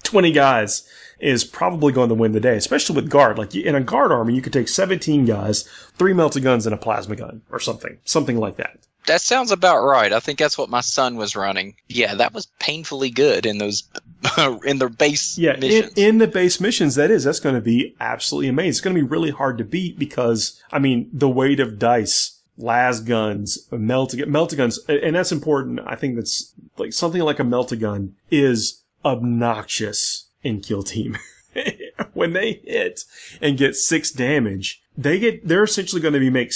20 guys, is probably going to win the day, especially with guard. Like in a guard army, you could take 17 guys, 3 melta guns and a plasma gun or something like that. That sounds about right. I think that's what my son was running. Yeah, that was painfully good in those in the base missions. In the base missions, that's going to be absolutely amazing. It's going to be really hard to beat because, I mean, the weight of dice, las guns, melta guns, and that's important. I think that's like something like a melta gun is obnoxious in Kill Team. When they hit and get 6 damage, they're essentially going to be make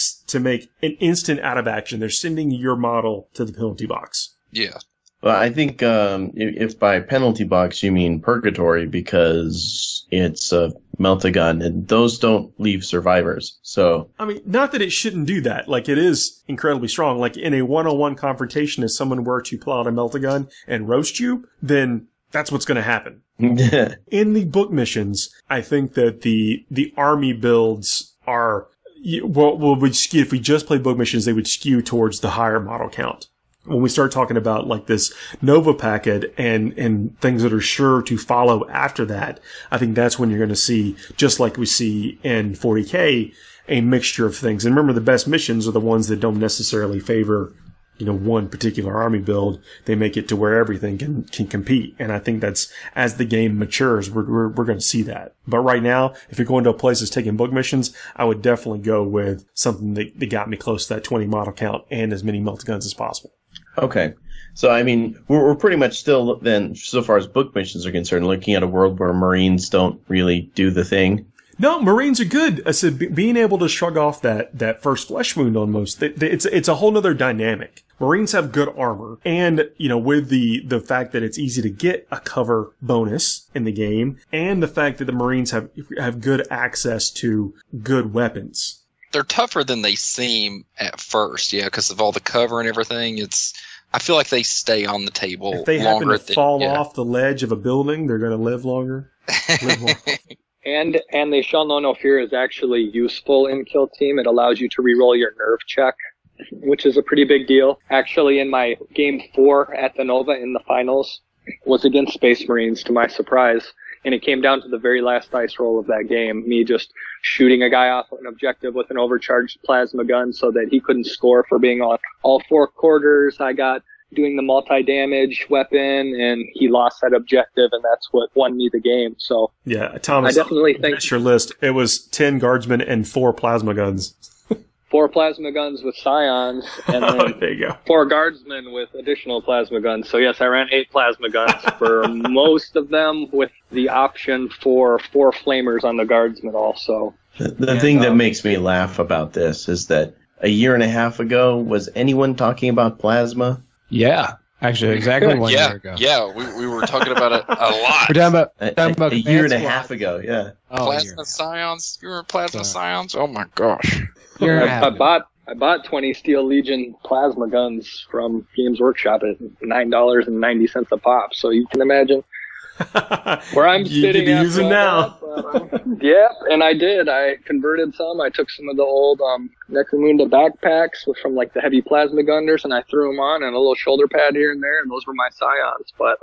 an instant out of action. They're sending your model to the penalty box. Yeah. Well, I think if by penalty box you mean purgatory, because it's a melta gun, and those don't leave survivors. So I mean, not that it shouldn't do that. Like, it is incredibly strong. Like in a 1-on-1 confrontation, if someone were to pull out a melta gun and roast you, then that's what's going to happen. In the book missions, I think that the army builds are, if we just play book missions, they would skew towards the higher model count. When we start talking about like this Nova packet and things that are sure to follow after that, I think that's when you're going to see, just like we see in 40k, a mixture of things. And remember, the best missions are the ones that don't necessarily favor, one particular army build. They make it to where everything can compete. And I think that's, as the game matures, we're going to see that. But right now, if you're going to places taking book missions, I would definitely go with something that got me close to that 20 model count and as many melta-guns as possible. Okay. So, I mean, we're pretty much still then, so far as book missions are concerned, looking at a world where Marines don't really do the thing. No, Marines are good. I said, being able to shrug off that first flesh wound on most, it's a whole nother dynamic. Marines have good armor, and, with the fact that it's easy to get a cover bonus in the game, and the fact that the Marines have good access to good weapons. They're tougher than they seem at first, because of all the cover and everything. I feel like they stay on the table longer. If they happen to fall off the ledge of a building, they're going to live longer. And they shall know no fear is actually useful in Kill Team. It allows you to reroll your nerve check, which is a pretty big deal. Actually, in my game 4 at the Nova in the finals was against Space Marines, to my surprise. And it came down to the very last dice roll of that game, me just shooting a guy off an objective with an overcharged plasma gun so that he couldn't score for being on all 4 quarters. I got doing the multi-damage weapon, and he lost that objective, and that's what won me the game. So yeah, Thomas, I definitely think that's your list. It was 10 guardsmen and 4 plasma guns. 4 plasma guns with scions, and then there you go. 4 guardsmen with additional plasma guns. So yes, I ran 8 plasma guns for most of them, with the option for 4 flamers on the guardsmen also. The thing that makes me laugh about this is that a year and a half ago, was anyone talking about plasma? Yeah, actually, exactly 1 year ago. Yeah, we were talking about it a lot. We're talking about a year and a half ago. Yeah, plasma scions. You remember plasma scions? Oh my gosh! I bought 20 Steel Legion plasma guns from Games Workshop at $9.90 a pop. So you can imagine where I'm sitting. You use them now. Yeah, and I did. I converted some. I took some of the old Necromunda backpacks from like the heavy plasma gunners, and I threw them on, and a little shoulder pad here and there, and those were my scions. But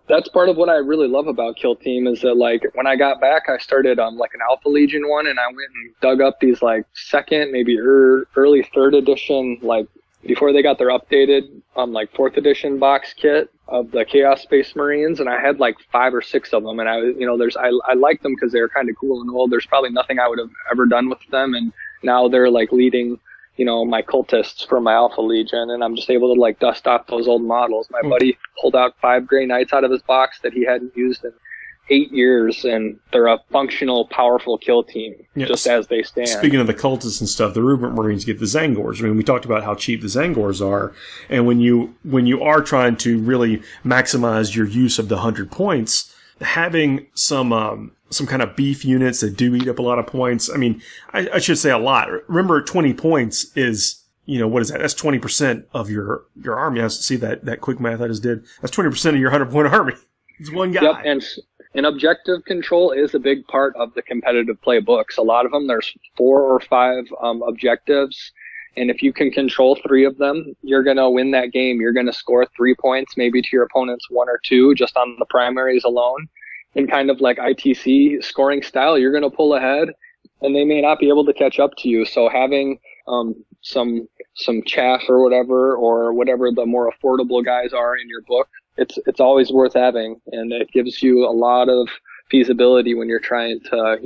that's part of what I really love about Kill Team is that, like, when I got back, I started like an Alpha Legion one, and I went and dug up these like second, maybe early 3rd edition, like before they got their updated like 4th edition box kit of the Chaos Space Marines, and I had like 5 or 6 of them, and I liked them because they were kind of cool and old. There's probably nothing I would have ever done with them, and now they're like leading, my cultists for my Alpha Legion, and I'm just able to like dust off those old models. My buddy pulled out 5 Grey Knights out of his box that he hadn't used in 8 years, and they're a functional, powerful kill team, just as they stand. Speaking of the cultists and stuff, the Rupert Marines get the Zangors. I mean, we talked about how cheap the Zangors are, and when you are trying to really maximize your use of the 100 points, having some kind of beef units that do eat up a lot of points. I mean, I should say a lot. Remember, 20 points is, what is that? That's 20% of your army. I see that quick math I just did. That's 20% of your 100-point army. It's one guy. Yep, and objective control is a big part of the competitive playbooks. A lot of them, there's 4 or 5 objectives, and if you can control 3 of them, you're going to win that game. You're going to score 3 points, maybe to your opponent's 1 or 2, just on the primaries alone. In kind of like ITC scoring style, you're going to pull ahead, and they may not be able to catch up to you. So having some chaff or whatever the more affordable guys are in your book, it's always worth having, and it gives you a lot of feasibility when you're trying to,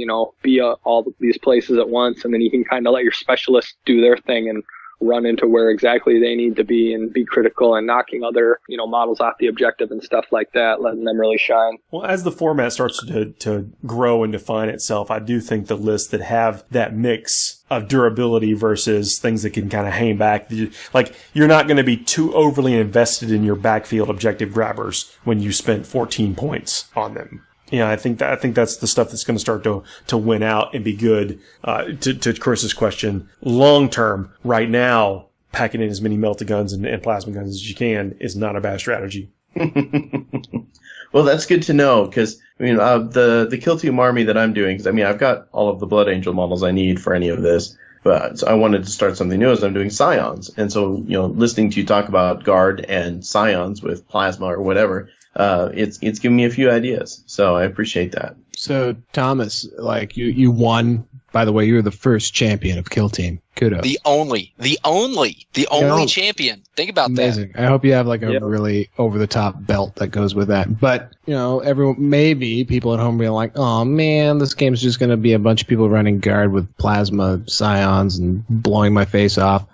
be all these places at once, and then you can kind of let your specialists do their thing and run into where exactly they need to be and be critical and knocking other, models off the objective and stuff like that, letting them really shine. Well, as the format starts to grow and define itself, I do think the lists that have that mix of durability versus things that can kind of hang back, like you're not going to be too overly invested in your backfield objective grabbers when you spent 14 points on them. I think that's the stuff that's going to start to win out and be good. To Chris's question, long term, right now, packing in as many melta guns and plasma guns as you can is not a bad strategy. Well, that's good to know, because the Kill Team army that I'm doing, because I've got all of the Blood Angel models I need for any of this, but so I wanted to start something new as I'm doing Scions, and so listening to you talk about Guard and Scions with Plasma or whatever, it's given me a few ideas, so I appreciate that. So Thomas, like you won. By the way, you were the first champion of Kill Team. Kudos. The only champion. Think about amazing. I hope you have like a really over the top belt that goes with that. But everyone, maybe people at home being like, "Oh man, this game's just going to be a bunch of people running Guard with Plasma Scions and blowing my face off."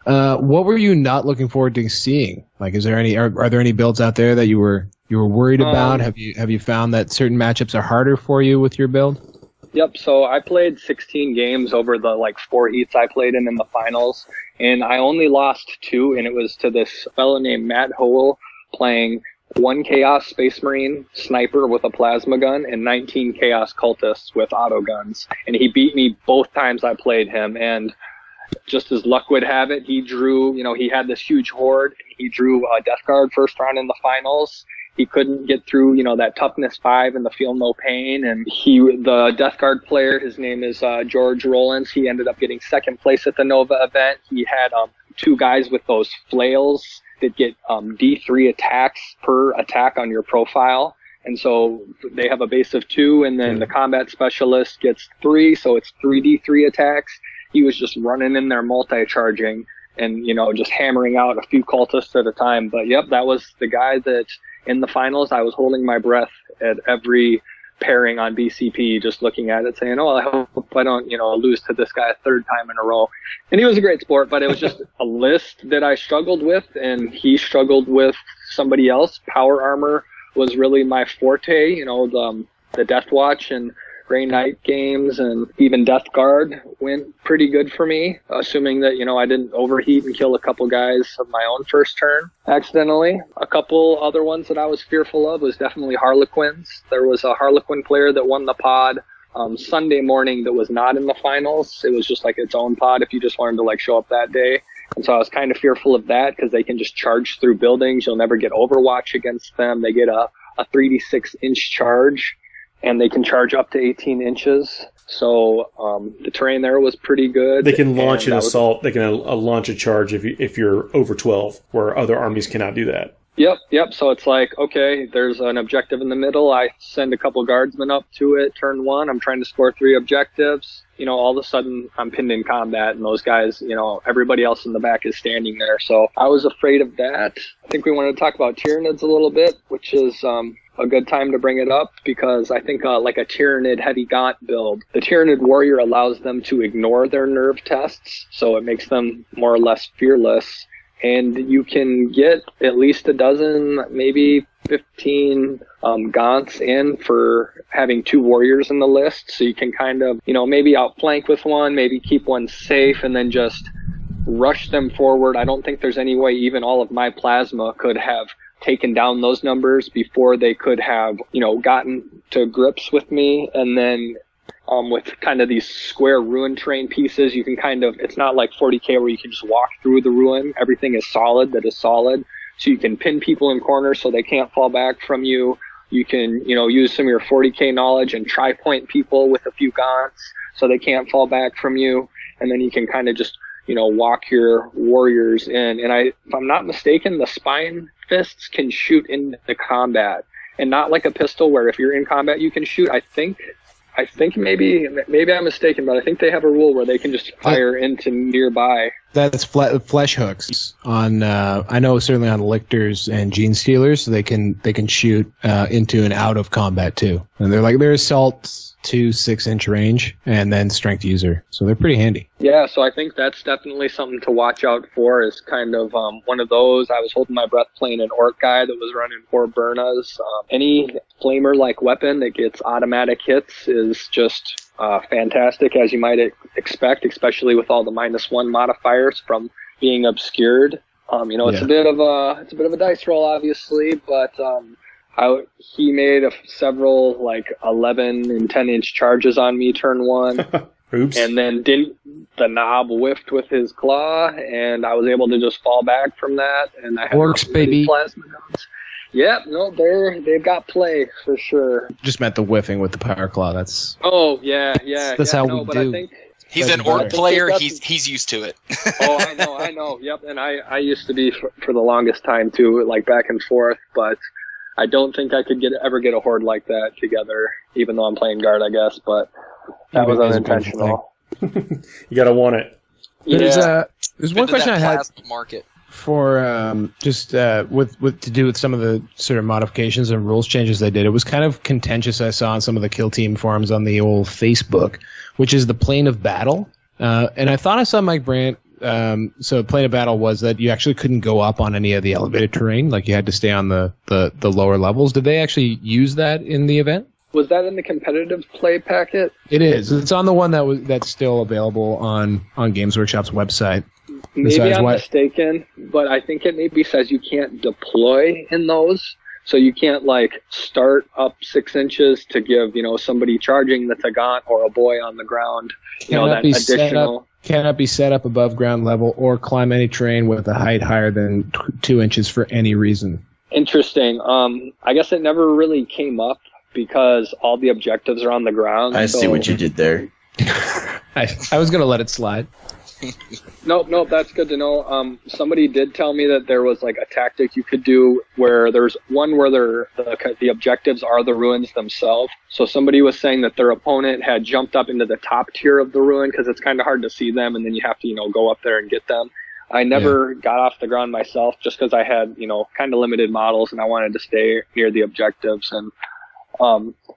What were you not looking forward to seeing? Like, is there any? Are there any builds out there that you were worried about? Have you found that certain matchups are harder for you with your build? Yep, so I played 16 games over the 4 heats I played in the finals, and I only lost 2, and it was to this fellow named Matt Howell playing 1 Chaos Space Marine sniper with a plasma gun and 19 Chaos Cultists with auto guns. And he beat me both times I played him, and just as luck would have it, he drew, he had this huge horde, and he drew a Death Guard first round in the finals. He couldn't get through, that toughness 5 and the feel no pain. And the Death Guard player, his name is George Rollins. He ended up getting second place at the Nova event. He had 2 guys with those flails that get D3 attacks per attack on your profile. And so they have a base of 2, and then the combat specialist gets 3, so it's 3D3 attacks. He was just running in there multi-charging and, just hammering out a few cultists at a time. But yep, that was the guy that in the finals I was holding my breath at every pairing on BCP, just looking at it saying, I hope I don't, lose to this guy a 3rd time in a row. And he was a great sport, but it was just a list that I struggled with, and he struggled with somebody else. Power armor was really my forte, the Death Watch and Grey Knight games, and even Death Guard went pretty good for me, assuming that, I didn't overheat and kill a couple guys of my own first turn accidentally. A couple other ones that I was fearful of was definitely Harlequins. There was a Harlequin player that won the pod Sunday morning that was not in the finals. It was just like its own pod if you just wanted to show up that day. And so I was kind of fearful of that because they can just charge through buildings. You'll never get Overwatch against them. They get a 3d6 inch charge, and they can charge up to 18 inches. So the terrain there was pretty good. They can launch an assault. They can launch a charge if you're over 12, where other armies cannot do that. Yep. So it's like, okay, there's an objective in the middle. I send a couple guardsmen up to it. Turn 1, I'm trying to score 3 objectives. All of a sudden I'm pinned in combat, and those guys, everybody else in the back is standing there. So I was afraid of that. I think we wanted to talk about Tyranids a little bit, which is a good time to bring it up, because I think like a Tyranid heavy gaunt build, the Tyranid warrior allows them to ignore their nerve tests, so it makes them more or less fearless. And you can get at least a dozen, maybe 15 gaunts in for having 2 warriors in the list, so you can kind of, maybe outflank with one, maybe keep one safe, and then just rush them forward. I don't think there's any way even all of my plasma could have taken down those numbers before they could have, gotten to grips with me. And then with kind of these square ruin terrain pieces, you can it's not like 40k where you can just walk through the ruin. Everything is solid that is solid. So you can pin people in corners so they can't fall back from you. You can, use some of your 40k knowledge and tri-point people with a few gaunts so they can't fall back from you. And then you can kind of just, walk your warriors in. And if I'm not mistaken, the spine fists can shoot into combat, and not like a pistol where if you're in combat you can shoot. I think maybe I'm mistaken, but I think they have a rule where they can just fire into nearby. That's flesh hooks on. I know certainly on lictors and gene stealers, so they can shoot into and out of combat too. And they're assault to 6-inch range, and then strength user, so they're pretty handy. Yeah, so I think that's definitely something to watch out for. Is kind of one of those. I was holding my breath playing an orc guy that was running 4 Burnas. Any flamer-like weapon that gets automatic hits is just fantastic, as you might expect, especially with all the -1 modifiers from being obscured. It's a bit of a dice roll, obviously, but he made several 11 and 10-inch charges on me turn 1. Oops. And then the knob whiffed with his claw, and I was able to just fall back from that. And I had Orcs, baby. plasma guns. Yeah, no, they've got play for sure. Just meant the whiffing with the power claw. That's That's how we but do. I think He's an orc player. He's used to it. Oh, I know. Yep, and I used to be for the longest time too, like back and forth. But I don't think I could ever get a horde like that together, even though I'm playing guard, I guess. But that was unintentional. You gotta want it. There's one question I had market. For just with to do with some of the sort of modifications and rules changes they did. It was kind of contentious. I saw on some of the Kill Team forums on the old Facebook, which is the plane of battle. And I thought I saw Mike Brandt. So plane of battle was that you actually couldn't go up on any of the elevated terrain, like you had to stay on the lower levels. Did they actually use that in the event? Was that in the competitive play packet? It is. It's on the one that's still available on Games Workshop's website. Maybe I'm mistaken, but I think it maybe says you can't deploy in those. So you can't like start up 6 inches to give, somebody charging the Tagant or a boy on the ground, that additional. Cannot be set up above ground level or climb any terrain with a height higher than 2 inches for any reason. Interesting. I guess it never really came up because all the objectives are on the ground. I see what you did there. I was going to let it slide. Nope, that's good to know. Somebody did tell me that there was like a tactic you could do where there's one where the objectives are the ruins themselves. So somebody was saying that their opponent had jumped up into the top tier of the ruin because it's kind of hard to see them, and then you have to, go up there and get them. I never got off the ground myself just because I had, kind of limited models and I wanted to stay near the objectives. And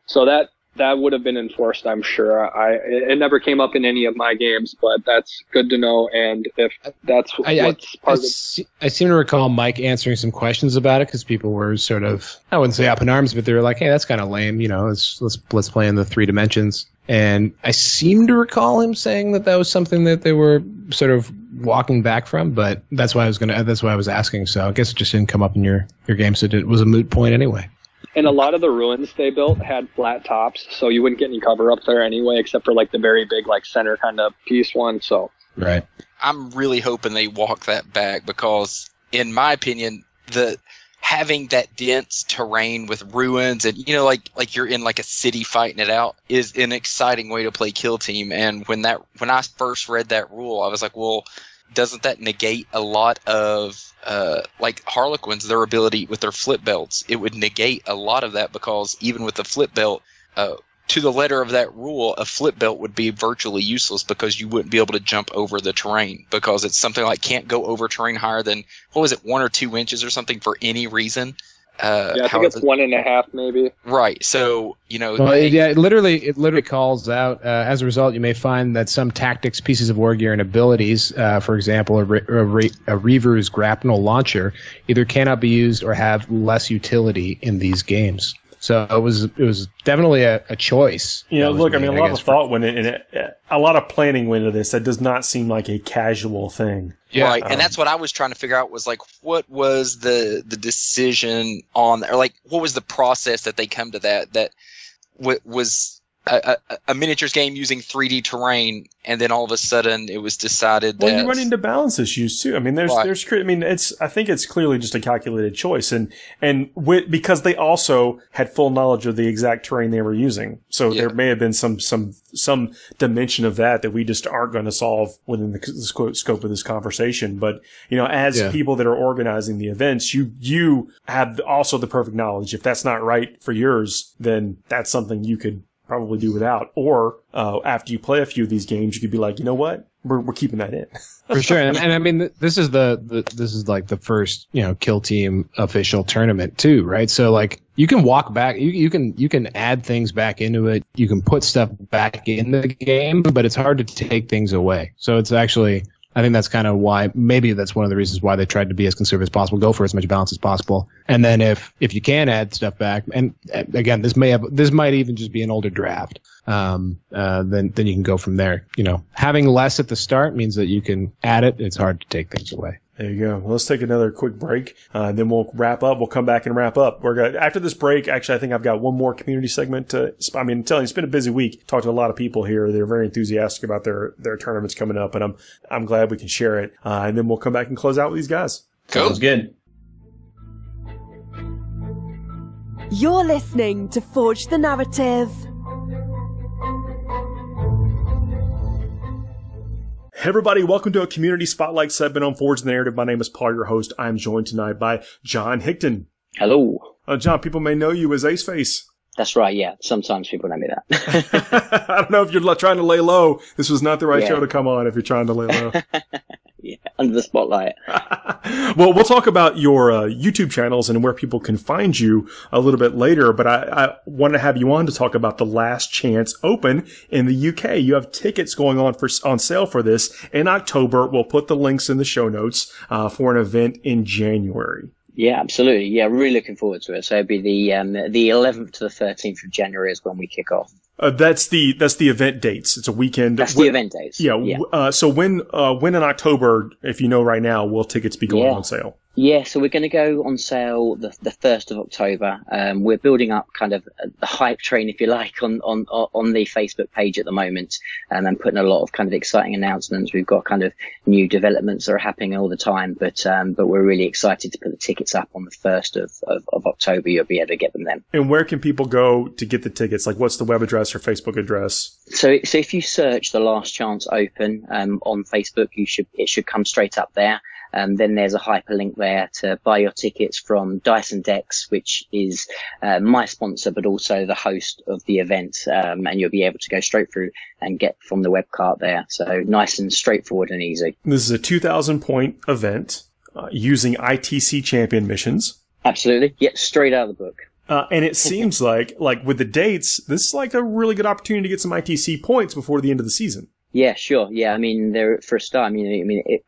so that would have been enforced, I'm sure. It never came up in any of my games, but that's good to know. And if that's what's part of it. I seem to recall Mike answering some questions about it because people were sort of, I wouldn't say up in arms, but they were like, hey, that's kind of lame. Let's play in the 3 dimensions. And I seem to recall him saying that was something that they were sort of walking back from, but that's why I was asking. So I guess it just didn't come up in your game. So it was a moot point anyway. And a lot of the ruins they built had flat tops, so you wouldn't get any cover up there anyway, except for like the very big like center kind of piece one. So right, I'm really hoping they walk that back because, in my opinion, having that dense terrain with ruins and like you're in like a city fighting it out is an exciting way to play Kill Team. And when I first read that rule, I was like, well, doesn't that negate a lot of like Harlequins, their ability with their flip belts? It would negate a lot of that because even with the flip belt, to the letter of that rule, a flip belt would be virtually useless because you wouldn't be able to jump over the terrain because it's something like can't go over terrain higher than 1 or 2 inches or something for any reason. I think it's 1.5 maybe. Right. So, it literally calls out, as a result, you may find that some tactics, pieces of war gear, and abilities, for example, a Reaver's grapnel launcher, either cannot be used or have less utility in these games. So it was definitely a choice. Look, a lot of thought went in, a lot of planning went into this. That does not seem like a casual thing. Yeah. Right, and that's what I was trying to figure out was like, what was the decision on, or like, what was the process that they come to that was a miniatures game using 3D terrain, and then all of a sudden it was decided that. Well, you run into balance issues too. I mean, I think it's clearly just a calculated choice, and because they also had full knowledge of the exact terrain they were using, so there may have been some dimension of that we just aren't going to solve within the scope of this conversation. But as people that are organizing the events, you have also the perfect knowledge. If that's not right for yours, then that's something you could probably do without, or after you play a few of these games, you could be like, you know what, we're keeping that in. For sure. And I mean, this is like the first Kill Team official tournament too, right? So like you can walk back, you can add things back into it, you can put stuff back in the game, but it's hard to take things away. So it's actually, I think that's kind of why, maybe that's one of the reasons why they tried to be as conservative as possible, go for as much balance as possible. And then if you can add stuff back, and again, this might even just be an older draft, then you can go from there. Having less at the start means that you can add it. It's hard to take things away. There you go. Well, let's take another quick break, then we'll wrap up. We'll come back and wrap up. After this break, actually, I think I've got one more community segment. I'm telling you, it's been a busy week. Talked to a lot of people here. They're very enthusiastic about their tournaments coming up, and I'm glad we can share it. And then we'll come back and close out with these guys. Cool. Sounds good. You're listening to Forge the Narrative. Hey everybody, welcome to a community spotlight segment on Forge the Narrative. My name is Paul, your host. I'm joined tonight by John Hickton. Hello. John, people may know you as Ace Face. That's right, yeah. Sometimes people know me that. I don't know if you're trying to lay low. This was not the right show to come on if you're trying to lay low. Yeah, under the spotlight. Well, we'll talk about your YouTube channels and where people can find you a little bit later, but I want to have you on to talk about the Last Chance Open in the UK. You have tickets going on sale for this in October. We'll put the links in the show notes for an event in January. Yeah, absolutely. Yeah, really looking forward to it. So it'll be the 11th to the 13th of January is when we kick off. That's the event dates. It's a weekend. That's the event dates. Yeah. So when in October, if you know right now, will tickets be going on sale? Yeah, so we're going to go on sale the 1st of October. We're building up kind of the hype train, if you like, on the Facebook page at the moment, and putting a lot of kind of exciting announcements. We've got kind of new developments that are happening all the time, but we're really excited to put the tickets up on the 1st of October. You'll be able to get them then. And where can people go to get the tickets? Like, what's the web address or Facebook address? So if you search the Last Chance Open on Facebook, it should come straight up there. Then there's a hyperlink there to buy your tickets from Dyson Decks, which is my sponsor, but also the host of the event. And you'll be able to go straight through and get from the web cart there. So nice and straightforward and easy. This is a 2,000-point event using ITC champion missions. Absolutely. Yeah, straight out of the book. And it seems like with the dates, this is like a really good opportunity to get some ITC points before the end of the season. Yeah, sure. Yeah, I mean, for a start,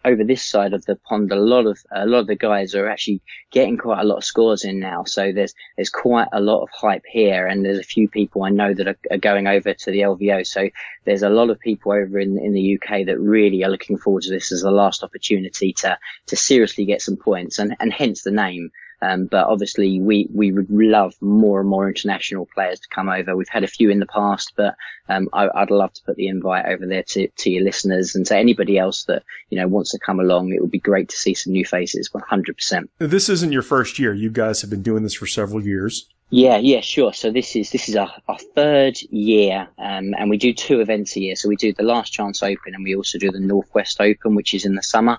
over this side of the pond, a lot of the guys are actually getting quite a lot of scores in now. So there's quite a lot of hype here, and there's a few people I know that are going over to the LVO. So there's a lot of people over in the UK that really are looking forward to this as the last opportunity to seriously get some points, and hence the name. But obviously we would love more and more international players to come over. We've had a few in the past, but I'd love to put the invite over there to your listeners and to anybody else that, wants to come along. It would be great to see some new faces, 100%. This isn't your first year. You guys have been doing this for several years. Yeah, sure. So this is our third year, and we do 2 events a year. So we do the Last Chance Open, and we also do the Northwest Open, which is in the summer.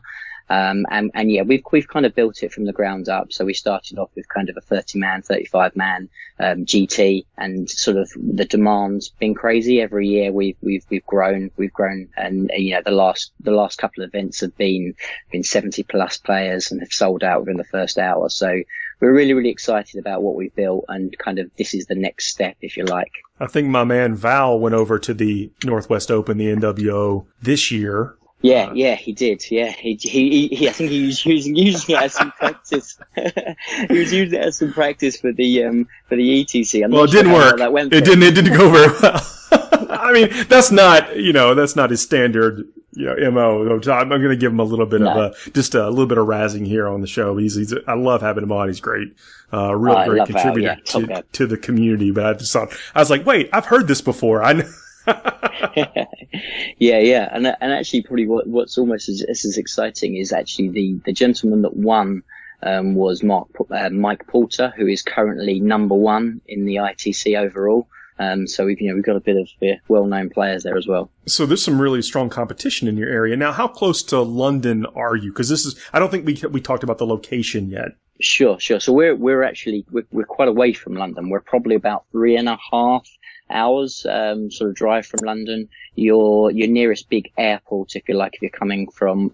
And yeah, we've kind of built it from the ground up. So we started off with kind of a 30-man, 35-man, GT, and sort of the demand's been crazy. Every year we've grown, and, the last couple of events have been 70 plus players and have sold out within the first hour. So we're really, really excited about what we've built, and kind of this is the next step, if you like. I think my man Val went over to the Northwest Open, the NWO, this year. Yeah, he did. Yeah, he I think he was using it as some practice. He was using it as some practice for the ETC. Well, it didn't work. It didn't go very well. I mean, that's not his standard, MO. I'm going to give him a little bit of a little bit of razzing here on the show. I love having him on. He's great. Real great contributor to the community. But I was like, wait, I've heard this before. I know. Yeah, and actually, probably what's almost as exciting is actually the gentleman that won was Mike Porter, who is currently number 1 in the ITC overall. So we've got a bit of well-known players there as well. So there's some really strong competition in your area. Now, how close to London are you? Because I don't think we talked about the location yet. Sure. So we're actually quite away from London. We're probably about 3.5 hours sort of drive from London. Your nearest big airport, if you like, if you're coming from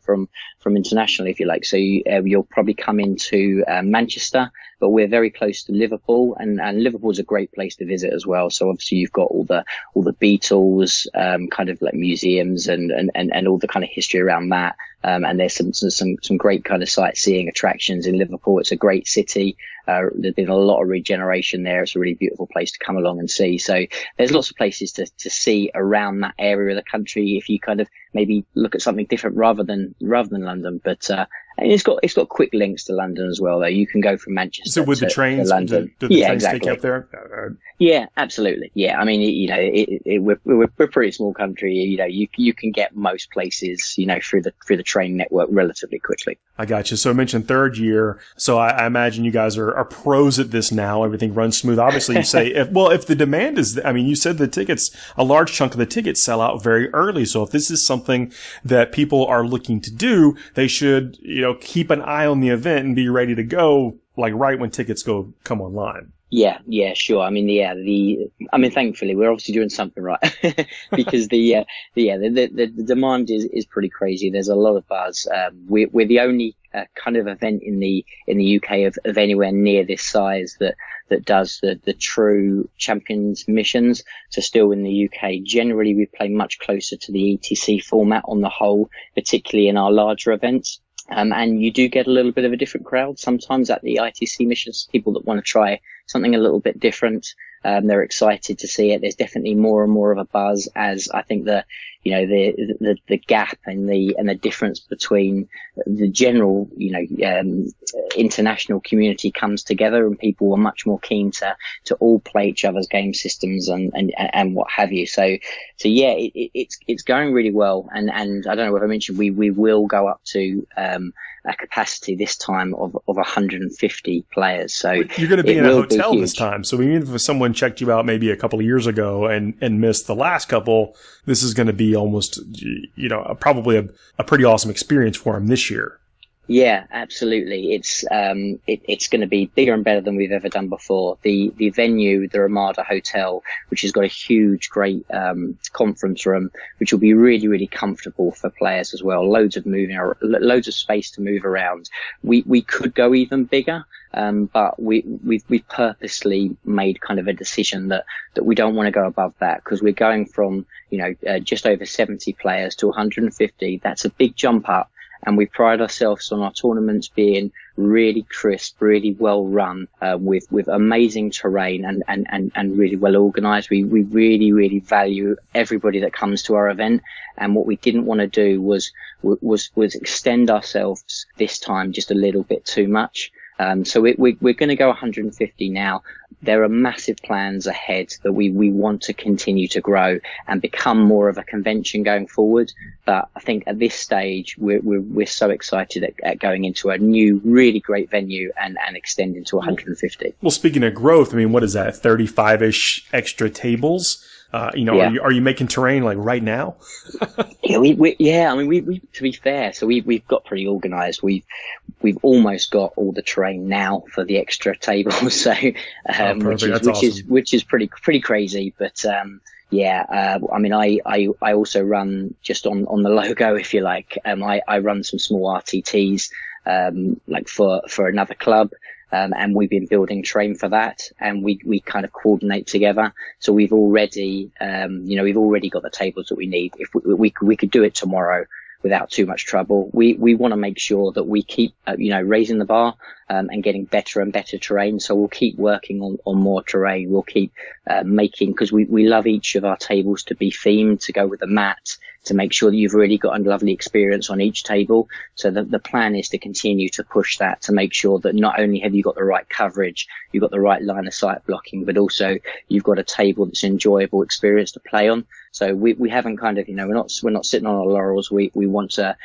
international, if you like. So you'll probably come into Manchester, but we're very close to Liverpool, and Liverpool's a great place to visit as well. So obviously you've got all the Beatles kind of like museums and all the kind of history around that. And there's some great kind of sightseeing attractions in Liverpool. It's a great city. There's been a lot of regeneration there. It's a really beautiful place to come along and see. So there's lots of places to see around that area of the country if you kind of maybe look at something different rather than London. But and it's got quick links to London as well, though. You can go from Manchester so with the trains, to London. Do the trains take you up there? Yeah, absolutely. Yeah, I mean, we're a pretty small country. You can get most places, through the train network relatively quickly. I got you. So I mentioned third year. So I imagine you guys are pros at this now. Everything runs smooth. Obviously, you say, if the demand is, you said the tickets, a large chunk of the tickets sell out very early. So if this is something that people are looking to do, they should, keep an eye on the event and be ready to go, like right when tickets come online. Yeah, sure. Thankfully we're obviously doing something right because the demand is pretty crazy. There's a lot of buzz. We're the only kind of event in the UK of anywhere near this size that does the true champions missions. So still in the UK, generally we play much closer to the ETC format on the whole, particularly in our larger events. And you do get a little bit of a different crowd sometimes at the ITC missions, people that want to try something a little bit different. They're excited to see it. There's definitely more and more of a buzz as I think the gap and the difference between the general, international community comes together, and people are much more keen to all play each other's game systems and what have you. So yeah, it's going really well. And I don't know whether I mentioned we will go up to, a capacity this time of 150 players. So you're going to be in a hotel this time. So even if someone checked you out maybe a couple of years ago and missed the last couple, this is going to be almost, probably a pretty awesome experience for them this year. Yeah, absolutely. It's going to be bigger and better than we've ever done before. The venue, the Ramada Hotel, which has got a huge, great, conference room, which will be really, really comfortable for players as well. Loads of space to move around. We could go even bigger. But we've purposely made kind of a decision that we don't want to go above that, because we're going from, just over 70 players to 150. That's a big jump up. And we pride ourselves on our tournaments being really crisp, really well run, with amazing terrain and really well organized. We really, really value everybody that comes to our event. And what we didn't want to do was extend ourselves this time just a little bit too much. So we're going to go 150 now. There are massive plans ahead that we want to continue to grow and become more of a convention going forward. But I think at this stage, we're so excited at going into a new, really great venue and extending to 150. Well, speaking of growth, what is that? 35-ish extra tables? Are you making terrain like right now? Yeah, we to be fair, so we've got pretty organized. We've almost got all the terrain now for the extra tables. So, which is pretty crazy. But, I also run just on the logo, if you like. I run some small RTTs, for another club. And we've been building terrain for that, and we kind of coordinate together. So we've already, got the tables that we need. If we could do it tomorrow without too much trouble. We want to make sure that we keep, raising the bar, and getting better and better terrain. So we'll keep working on more terrain. We'll keep, because we love each of our tables to be themed, to go with the mat, to make sure that you've really got a lovely experience on each table. So the plan is to continue to push that, to make sure that not only have you got the right coverage, you've got the right line of sight blocking, but also you've got a table that's an enjoyable experience to play on. So we haven't kind of, we're not sitting on our laurels. We want to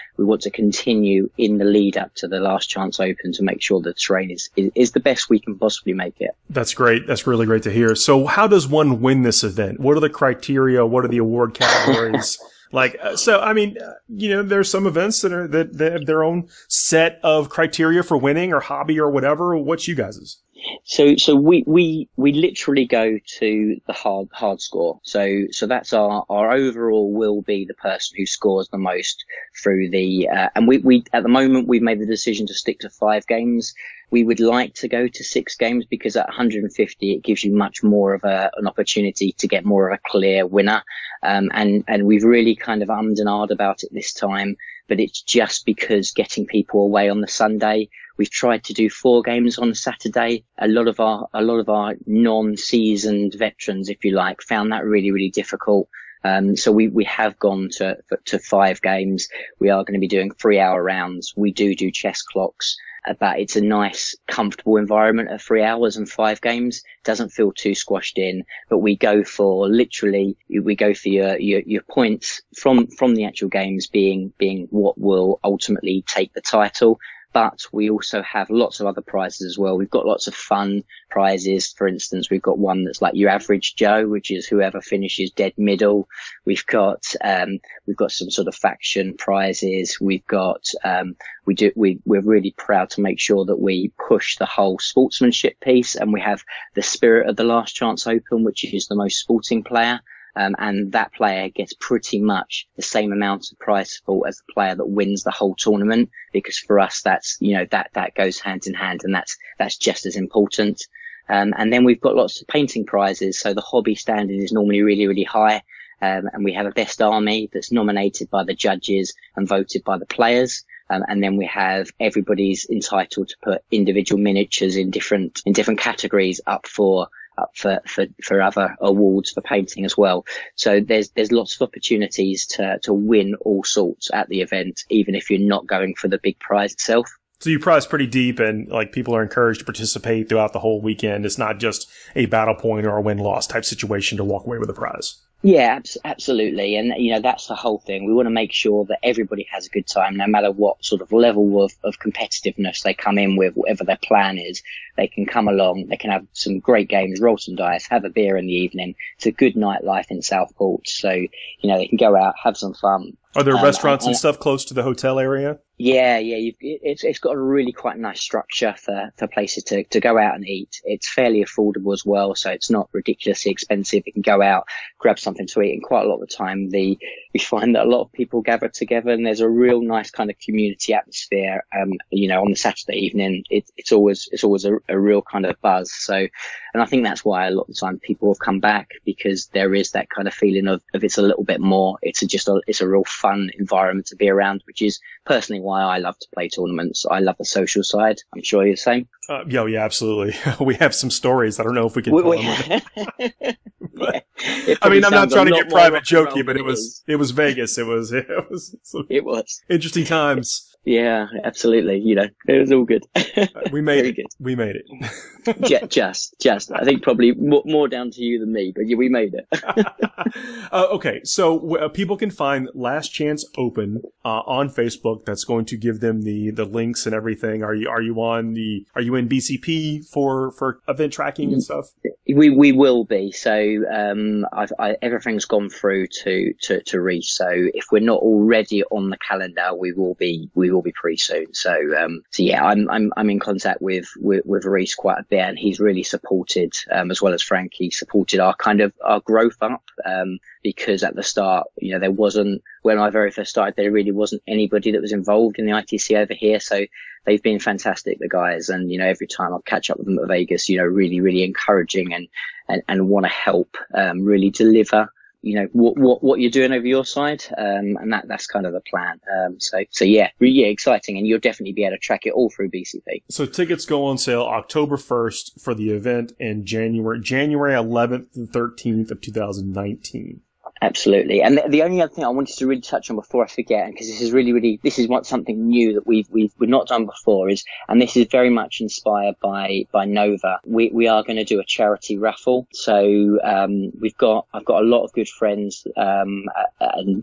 continue in the lead up to the Last Chance Open to make sure the terrain is the best we can possibly make it. That's great. That's really great to hear. So how does one win this event? What are the criteria? What are the award categories? There's some events that have their own set of criteria for winning or hobby or whatever. What's you guys's? So we literally go to the hard score. So that's our overall will be the person who scores the most through the, and we at the moment we've made the decision to stick to 5 games. We would like to go to 6 games because at 150 it gives you much more of an opportunity to get more of a clear winner. And we've really kind of ummed and ahed about it this time, but it's just because getting people away on the Sunday. We've tried to do 4 games on a Saturday. A lot of our non-seasoned veterans, if you like, found that really, really difficult. So we have gone to 5 games. We are going to be doing 3-hour rounds. We do chess clocks. But it's a nice, comfortable environment at 3 hours and 5 games. Doesn't feel too squashed in, but we go for your points from the actual games being what will ultimately take the title. But we also have lots of other prizes as well. We've got lots of fun prizes. For instance, we've got one that's like your average Joe, which is whoever finishes dead middle. We've got some sort of faction prizes. We've got, we're really proud to make sure that we push the whole sportsmanship piece, and we have the Spirit of the Last Chance Open, which is the most sporting player. And that player gets pretty much the same amount of prize support as the player that wins the whole tournament, because for us, that's, that goes hand in hand, and that's just as important. And then we've got lots of painting prizes. So the hobby standard is normally really, really high. And we have a best army that's nominated by the judges and voted by the players. And then we have everybody's entitled to put individual miniatures in different categories up for other awards for painting as well. So there's lots of opportunities to win all sorts at the event, even if you're not going for the big prize itself. So you prize pretty deep, and like people are encouraged to participate throughout the whole weekend. It's not just a battle point or a win-loss type situation to walk away with a prize. Yeah, absolutely. And, that's the whole thing. We want to make sure that everybody has a good time, no matter what sort of level of competitiveness they come in with, whatever their plan is. They can come along, they can have some great games, roll some dice, have a beer in the evening. It's a good nightlife in Southport. So, they can go out, have some fun. Are there restaurants and stuff close to the hotel area? Yeah. It's got a really quite nice structure for places to go out and eat. It's fairly affordable as well, so it's not ridiculously expensive. You can go out, grab something to eat, and quite a lot of the time we find that a lot of people gather together, and there's a real nice kind of community atmosphere. On the Saturday evening, it's always a real kind of buzz. So, and I think that's why a lot of the time people have come back, because there is that kind of feeling of it's a little bit more. It's a real fun environment to be around, which is personally why I love to play tournaments. I love the social side. I'm sure you're the same. Yeah, absolutely. We have some stories. I don't know if we can tell them. But, I mean, I'm not trying to get private jokey, but it was Vegas. It was interesting times. Yeah, absolutely. It was all good. We made it. We made it. Just. I think probably more down to you than me, but yeah, we made it. Okay, so people can find Last Chance Open on Facebook. That's going to give them the links and everything. Are you in BCP for event tracking and stuff? We will be. So everything's gone through to Reese. So if we're not already on the calendar, we will be pretty soon. So yeah, I'm in contact with Reese quite a bit, and he's really supported, as well as Frankie, supported our growth up. Because at the start, there wasn't, when I very first started, there really wasn't anybody that was involved in the ITC over here. So they've been fantastic, the guys. And, every time I catch up with them at Vegas, really, really encouraging and want to help, really deliver, what you're doing over your side. And that's kind of the plan. So yeah, really exciting. And you'll definitely be able to track it all through BCP. So tickets go on sale October 1st for the event, and January 11th and 13th of 2019. Absolutely. And the only other thing I wanted to really touch on before I forget, because this is something new that we've not done before, and this is very much inspired by Nova. We are going to do a charity raffle. So, I've got a lot of good friends, and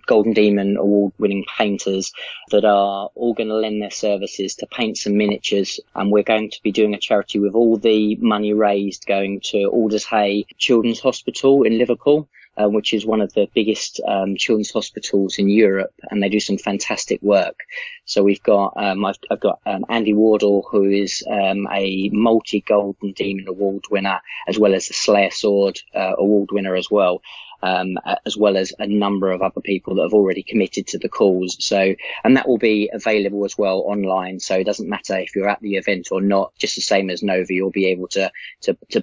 Golden Demon award winning painters that are all going to lend their services to paint some miniatures. And we're going to be doing a charity with all the money raised going to Aldershay Children's Hospital in Liverpool. Which is one of the biggest children's hospitals in Europe, and they do some fantastic work. So we've got I've got Andy Wardle, who is a multi-Golden Demon award winner, as well as the Slayer Sword award winner as well. As well as a number of other people that have already committed to the cause. So, and that will be available as well online. So it doesn't matter if you're at the event or not, just the same as Nova, you'll be able to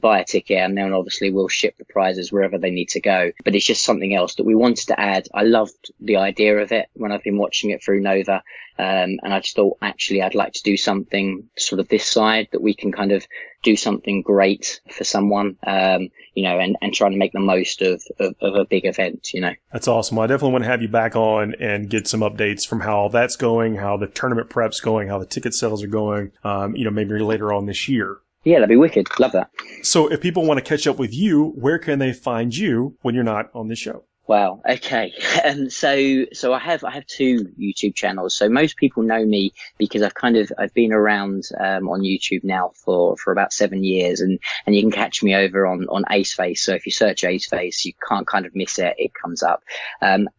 buy a ticket, and then obviously we'll ship the prizes wherever they need to go. But it's just something else that we wanted to add. I loved the idea of it when I've been watching it through Nova. And I just thought, actually, I'd like to do something sort of this side, that we can kind of do something great for someone, and try and make the most of a big event, That's awesome. Well, I definitely want to have you back on and get some updates from how that's going, how the tournament prep's going, how the ticket sales are going, maybe later on this year. Yeah, that'd be wicked. Love that. So if people want to catch up with you, where can they find you when you're not on this show? Wow. Okay. So I have 2 YouTube channels. So most people know me because I've been around on YouTube now for about 7 years, and you can catch me over on Aceface. So if you search Aceface, you can't kind of miss it. It comes up.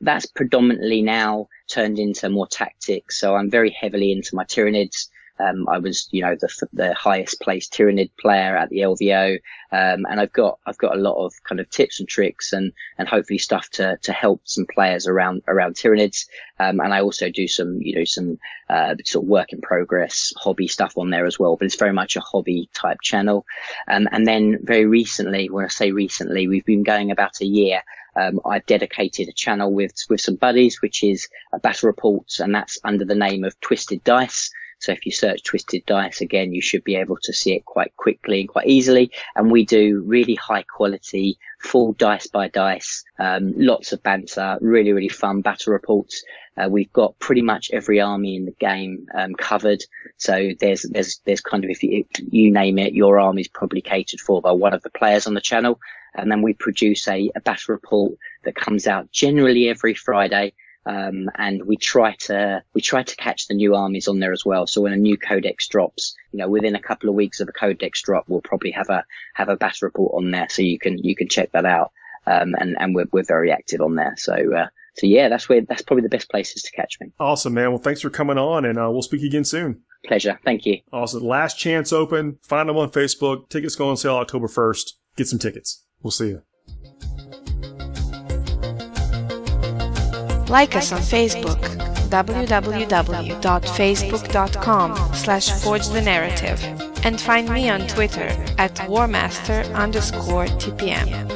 That's predominantly now turned into more tactics. So I'm very heavily into my Tyranids. I was, the highest placed Tyranid player at the LVO. And I've got a lot of kind of tips and tricks and hopefully stuff to help some players around Tyranids. And I also do some sort of work in progress hobby stuff on there as well, but it's very much a hobby type channel. And then very recently, when I say recently, we've been going about a year. I've dedicated a channel with some buddies, which is Battle Reports, and that's under the name of Twisted Dice. So if you search Twisted Dice, again, you should be able to see it quite quickly and quite easily. And we do really high quality, full dice by dice, lots of banter, really, really fun battle reports. We've got pretty much every army in the game covered. So there's kind of, if you name it, your army's probably catered for by one of the players on the channel. And then we produce a battle report that comes out generally every Friday. And we try to catch the new armies on there as well. So when a new codex drops, within a couple of weeks of a codex drop, we'll probably have a battle report on there. So you can check that out. And we're very active on there. So yeah, that's probably the best places to catch me. Awesome, man. Well, thanks for coming on, and we'll speak again soon. Pleasure. Thank you. Awesome. Last chance open. Find them on Facebook. Tickets go on sale October 1st. Get some tickets. We'll see you. Like us on Facebook, www.facebook.com/forgethenarrative, and find me on Twitter at warmaster_tpm.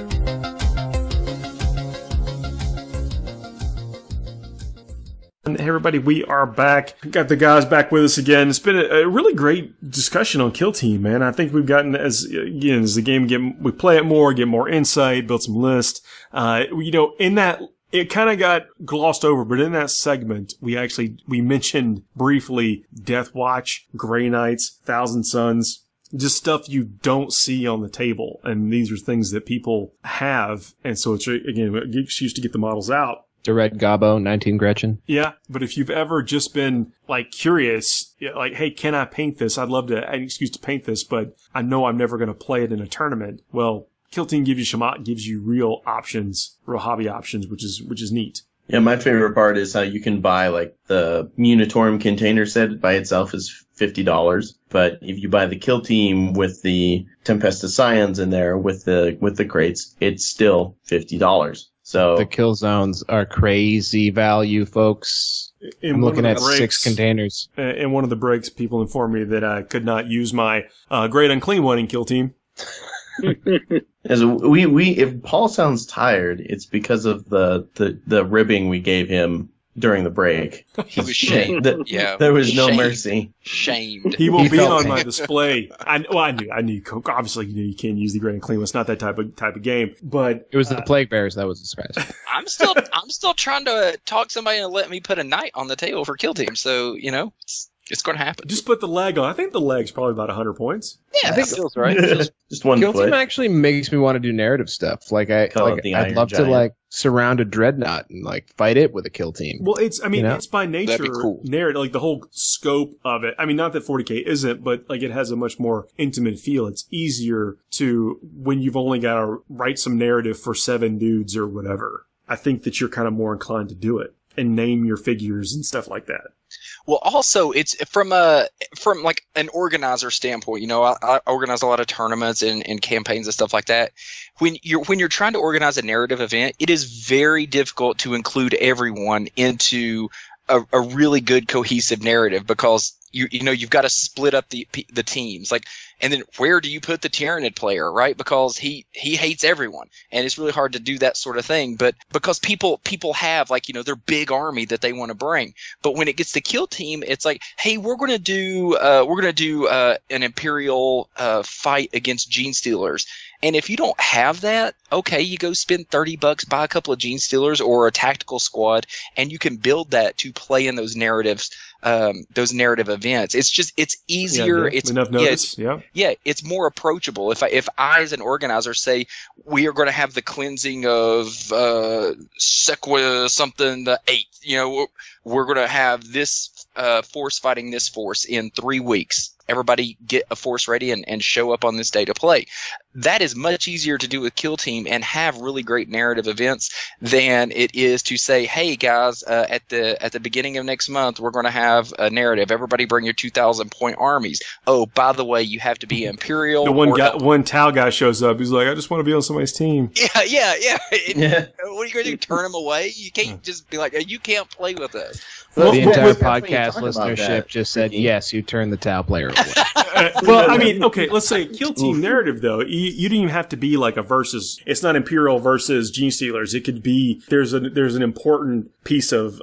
Hey everybody, we are back. Got the guys back with us again. It's been a really great discussion on Kill Team, man. I think we've gotten as the game we play it more, get more insight, build some lists. In that, it kind of got glossed over, but in that segment, we mentioned briefly Death Watch, Grey Knights, Thousand Suns, just stuff you don't see on the table. And these are things that people have. And so it's, again, an excuse to get the models out. The Red Gobbo, 19 Gretchen. Yeah, but if you've ever just been curious, hey, can I paint this? I'd love to, an excuse to paint this, but I know I'm never going to play it in a tournament. Well, Kill Team gives you real options, real hobby options, which is neat. Yeah, my favorite part is how you can buy the Munitorium container set by itself is $50, but if you buy the Kill Team with the Tempesta Scions in there with the crates, it's still $50. So the kill zones are crazy value, folks. I'm looking at 6 containers. In one of the breaks, people informed me that I could not use my Great Unclean One in Kill Team. As if Paul sounds tired, it's because of the ribbing we gave him during the break. He was shamed. There was no mercy. Shamed. He will be on my display. I knew. Obviously, you can't use the Great and Clean. It's not that type of game. But it was the Plague Bears that was the surprise. I'm still trying to talk somebody and let me put a knight on the table for Kill Team. So it's going to happen. Just put the leg on. I think the leg's probably about 100 points. Yeah, that feels right. Just one Kill foot. Team actually makes me want to do narrative stuff. I'd love to surround a dreadnought and fight it with a Kill Team. Well, it's by nature cool. narrative, the whole scope of it. I mean, not that 40k isn't, but it has a much more intimate feel. It's easier to, when you've only got to write some narrative for 7 dudes or whatever. I think that you're kind of more inclined to do it and name your figures and stuff like that. Well, also it's from an organizer standpoint. I organize a lot of tournaments and campaigns and stuff like that. When you're trying to organize a narrative event, it is very difficult to include everyone into a really good cohesive narrative because you've got to split up the teams. And then where do you put the Tyranid player, right? Because he hates everyone, and it's really hard to do that sort of thing. But because people have their big army that they want to bring, but when it gets to Kill Team, it's hey, we're gonna do an Imperial fight against Gene Stealers. And if you don't have that, okay, you go spend $30, buy a couple of Gene Stealers or a tactical squad, and you can build that to play in those narratives those narrative events. It's easier. It's enough notice. It's more approachable. If I as an organizer say we are going to have the cleansing of Sequa something the 8th, we're going to have this force fighting this force in 3 weeks. Everybody get a force ready and show up on this day to play. That is much easier to do with Kill Team and have really great narrative events than it is to say, hey guys, at the beginning of next month, we're going to have a narrative. Everybody bring your 2,000 point armies. Oh, by the way, you have to be Imperial. The one Tau guy shows up. He's like, I just want to be on somebody's team. Yeah. What are you going to do? Turn them away? You can't just be like, you can't play with us. Well, the entire podcast listenership just said, yes, you turn the Tau player away. Well, I mean, okay, let's say Kill Team narrative, though. You didn't even have to be like a versus. It's not Imperial versus Gene Stealers. It could be there's an important piece of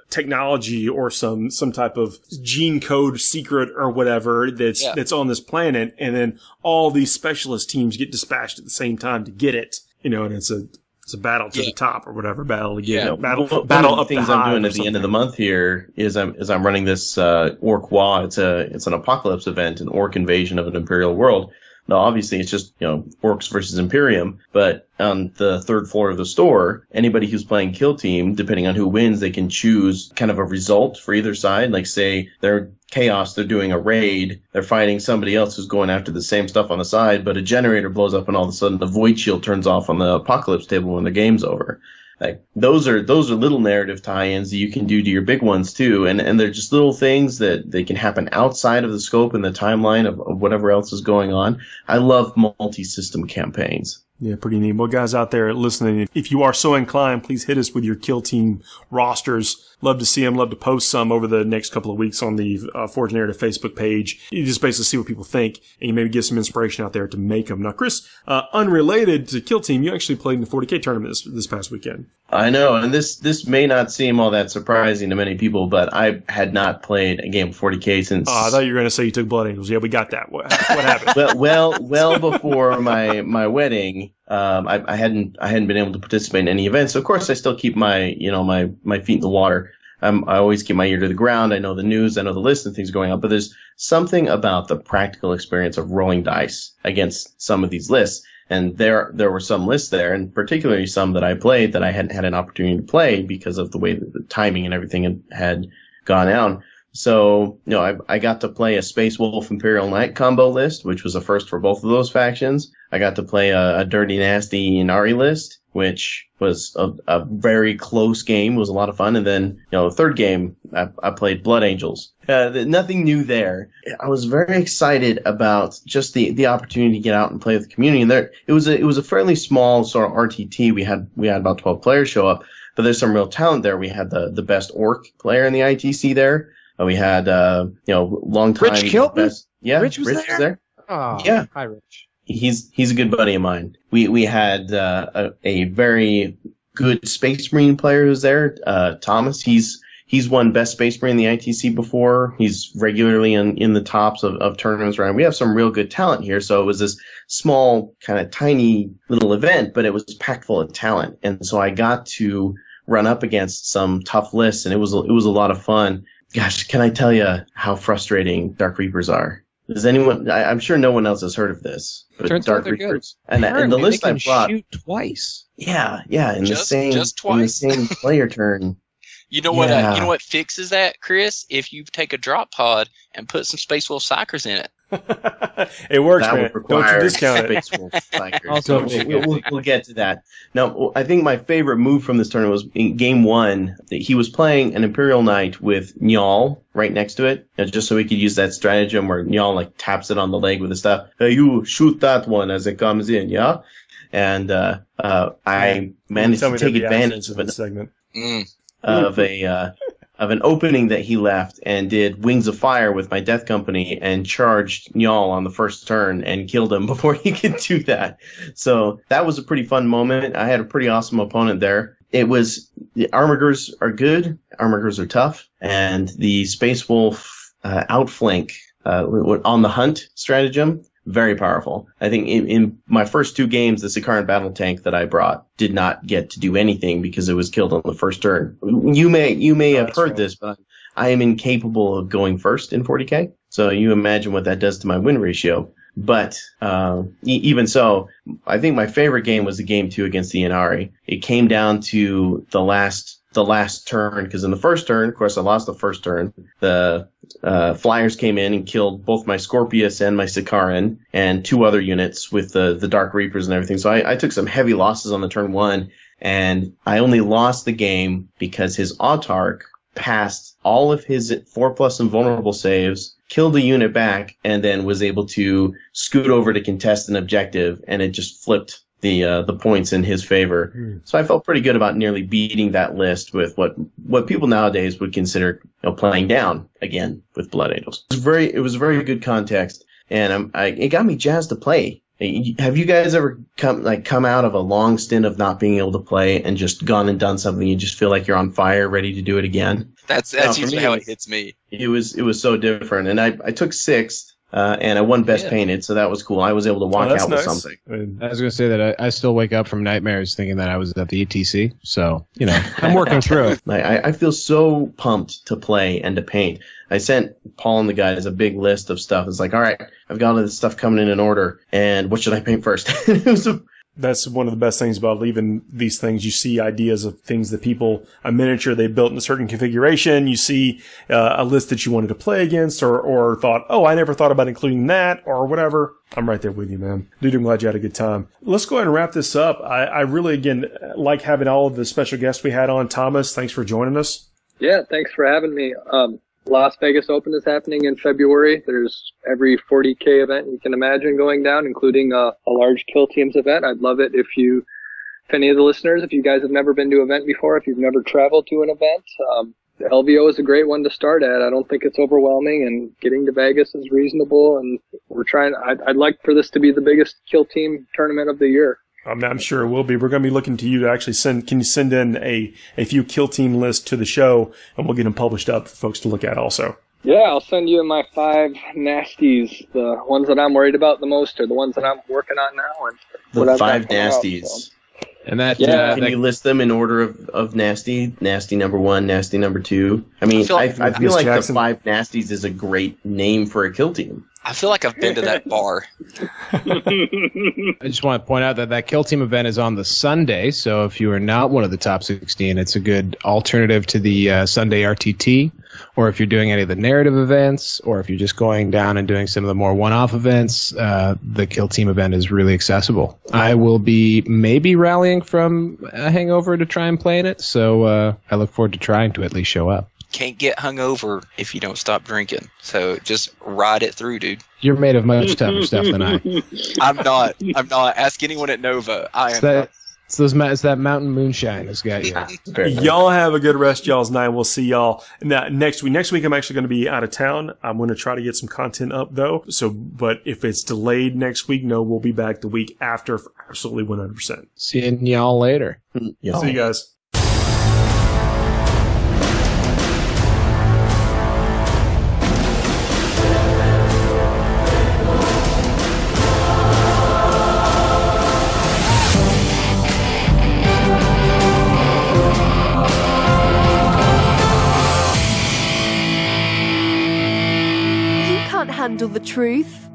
technology or some type of gene code secret or whatever that's on this planet, and then all these specialist teams get dispatched at the same time to get it. And it's a battle to the top or whatever, battle to get it. Battle up the things I'm doing at the end of the month here is I'm running this Orc Wa. It's an apocalypse event, an Orc invasion of an Imperial world. Now, obviously, it's just, Orcs versus Imperium, but on the third floor of the store, anybody who's playing Kill Team, depending on who wins, they can choose kind of a result for either side. Like, say, they're Chaos, they're doing a raid, they're fighting somebody else who's going after the same stuff on the side, but a generator blows up and all of a sudden the void shield turns off on the apocalypse table when the game's over. Like, those are little narrative tie-ins that you can do to your big ones too, and they're just little things that they can happen outside of the scope and the timeline of whatever else is going on. I love multi-system campaigns. Yeah, pretty neat. Well, guys out there listening, if you are so inclined, please hit us with your Kill Team rosters. Love to see them. Love to post some over the next couple of weeks on the Forge Narrative Facebook page. You just basically see what people think, and you maybe get some inspiration out there to make them. Now, Chris, unrelated to Kill Team, you actually played in the 40k tournament this past weekend. I know, and this may not seem all that surprising to many people, but I had not played a game of 40k since. Oh, I thought you were going to say you took Blood Angels. Yeah, we got that. What happened? well before my wedding. I hadn't been able to participate in any events. So of course, I still keep my feet in the water. I always keep my ear to the ground. I know the news. I know the list and things going on. But there's something about the practical experience of rolling dice against some of these lists. And there were some lists there, and particularly some that I played that I hadn't had an opportunity to play because of the way that the timing and everything had gone down. So, I got to play a Space Wolf Imperial Knight combo list, which was a first for both of those factions. I got to play a Dirty Nasty Inari list, which was a very close game, was a lot of fun. And then, the third game, I played Blood Angels. Nothing new there. I was very excited about just the opportunity to get out and play with the community. And it was a fairly small sort of RTT. We had about 12 players show up, but there's some real talent there. We had the best Orc player in the ITC there. We had, long time. Rich Kilton? Yeah, Rich was there? Oh, yeah. Hi, Rich. He's a good buddy of mine. We had, a very good Space Marine player who's there, Thomas. He's won Best Space Marine in the ITC before. He's regularly in the tops of tournaments around. We have some real good talent here. So it was this small, kind of tiny little event, but it was packed full of talent. And so I got to run up against some tough lists, and it was a lot of fun. Gosh, can I tell you how frustrating Dark Reapers are? Does anyone? I'm sure no one else has heard of this. But turns Dark out they're Reapers, good. And the list I brought, shoot twice. Yeah, in just the twice. same player turn. You know what? You know what fixes that, Chris? If you take a drop pod and put some Space Wolf Psychers in it. It works, that man. Don't you discount it. Space Wolf Psychers. Also, we'll get to that. Now, I think my favorite move from this tournament was in game one. He was playing an Imperial Knight with Njal right next to it, just so he could use that stratagem where Njal taps it on the leg with the stuff. Hey, you shoot that one as it comes in, yeah? And I managed to take advantage of it. Segment. Of an opening that he left and did Wings of Fire with my Death Company and charged Njal on the first turn and killed him before he could do that. So that was a pretty fun moment. I had a pretty awesome opponent there. The Armigers are good. Armigers are tough. And the Space Wolf outflank on the hunt stratagem, very powerful. I think in my first two games, the Sikaran battle tank that I brought did not get to do anything because it was killed on the first turn. You may have heard this, but I am incapable of going first in 40k. So you imagine what that does to my win ratio. But even so, I think my favorite game was the game 2 against the Inari. It came down to the last turn, because in the first turn, of course, I lost the first turn. The Flyers came in and killed both my Scorpius and my Sikaran and 2 other units with the Dark Reapers and everything. So I took some heavy losses on the turn 1, and I only lost the game because his Autarch passed all of his 4+ invulnerable saves, killed the unit back, and then was able to scoot over to contest an objective, and it just flipped the points in his favor. So I felt pretty good about nearly beating that list with what people nowadays would consider, playing down again with Blood Angels. It was very good context, and it got me jazzed to play. Have you guys ever come out of a long stint of not being able to play and just gone and done something you just feel like you're on fire, ready to do it again? That's usually how it hits me. It was so different, and I took 6th. And I won Best Painted, so that was cool. I was able to walk out with something. I was going to say that I still wake up from nightmares thinking that I was at the ETC. So, I'm working through it. I feel so pumped to play and to paint. I sent Paul and the guys a big list of stuff. It's like, all right, I've got all this stuff coming in order, and what should I paint first? That's one of the best things about leaving these things. You see ideas of things that a miniature they built in a certain configuration. You see a list that you wanted to play against or thought, oh, I never thought about including that or whatever. I'm right there with you, man. Dude, I'm glad you had a good time. Let's go ahead and wrap this up. I really, again, like having all of the special guests we had on. Thomas, thanks for joining us. Yeah, thanks for having me. Las Vegas Open is happening in February. There's every 40k event you can imagine going down, including a large Kill Teams event. I'd love it if any of the listeners, if you guys have never been to an event before, if you've never traveled to an event, the LVO is a great one to start at. I don't think it's overwhelming, and getting to Vegas is reasonable. And I'd like for this to be the biggest Kill Team tournament of the year. I'm sure it will be. We're going to be looking to you to actually can you send in a few Kill Team lists to the show, and we'll get them published up for folks to look at also. Yeah, I'll send you my 5 nasties. The ones that I'm worried about the most are the ones that I'm working on now. And the 5 nasties. So. And that, can you list them in order of nasty? Nasty number 1, nasty number 2. I mean, I feel like the 5 nasties is a great name for a Kill Team. I feel like I've been to that bar. I just want to point out that Kill Team event is on the Sunday, so if you are not one of the top 16, it's a good alternative to the Sunday RTT, or if you're doing any of the narrative events, or if you're just going down and doing some of the more one-off events, the Kill Team event is really accessible. I will be maybe rallying from a hangover to try and play in it, so I look forward to trying to at least show up. Can't get hungover if you don't stop drinking. So just ride it through, dude. You're made of much tougher stuff than I. I'm not. Ask anyone at Nova. I am not. It's that mountain moonshine that's got you. Y'all have a good rest y'all's night. We'll see y'all next week. Next week I'm actually going to be out of town. I'm going to try to get some content up though. But if it's delayed next week, no, we'll be back the week after for absolutely 100%. Seeing y'all later. Yeah. See you guys. Handle the truth.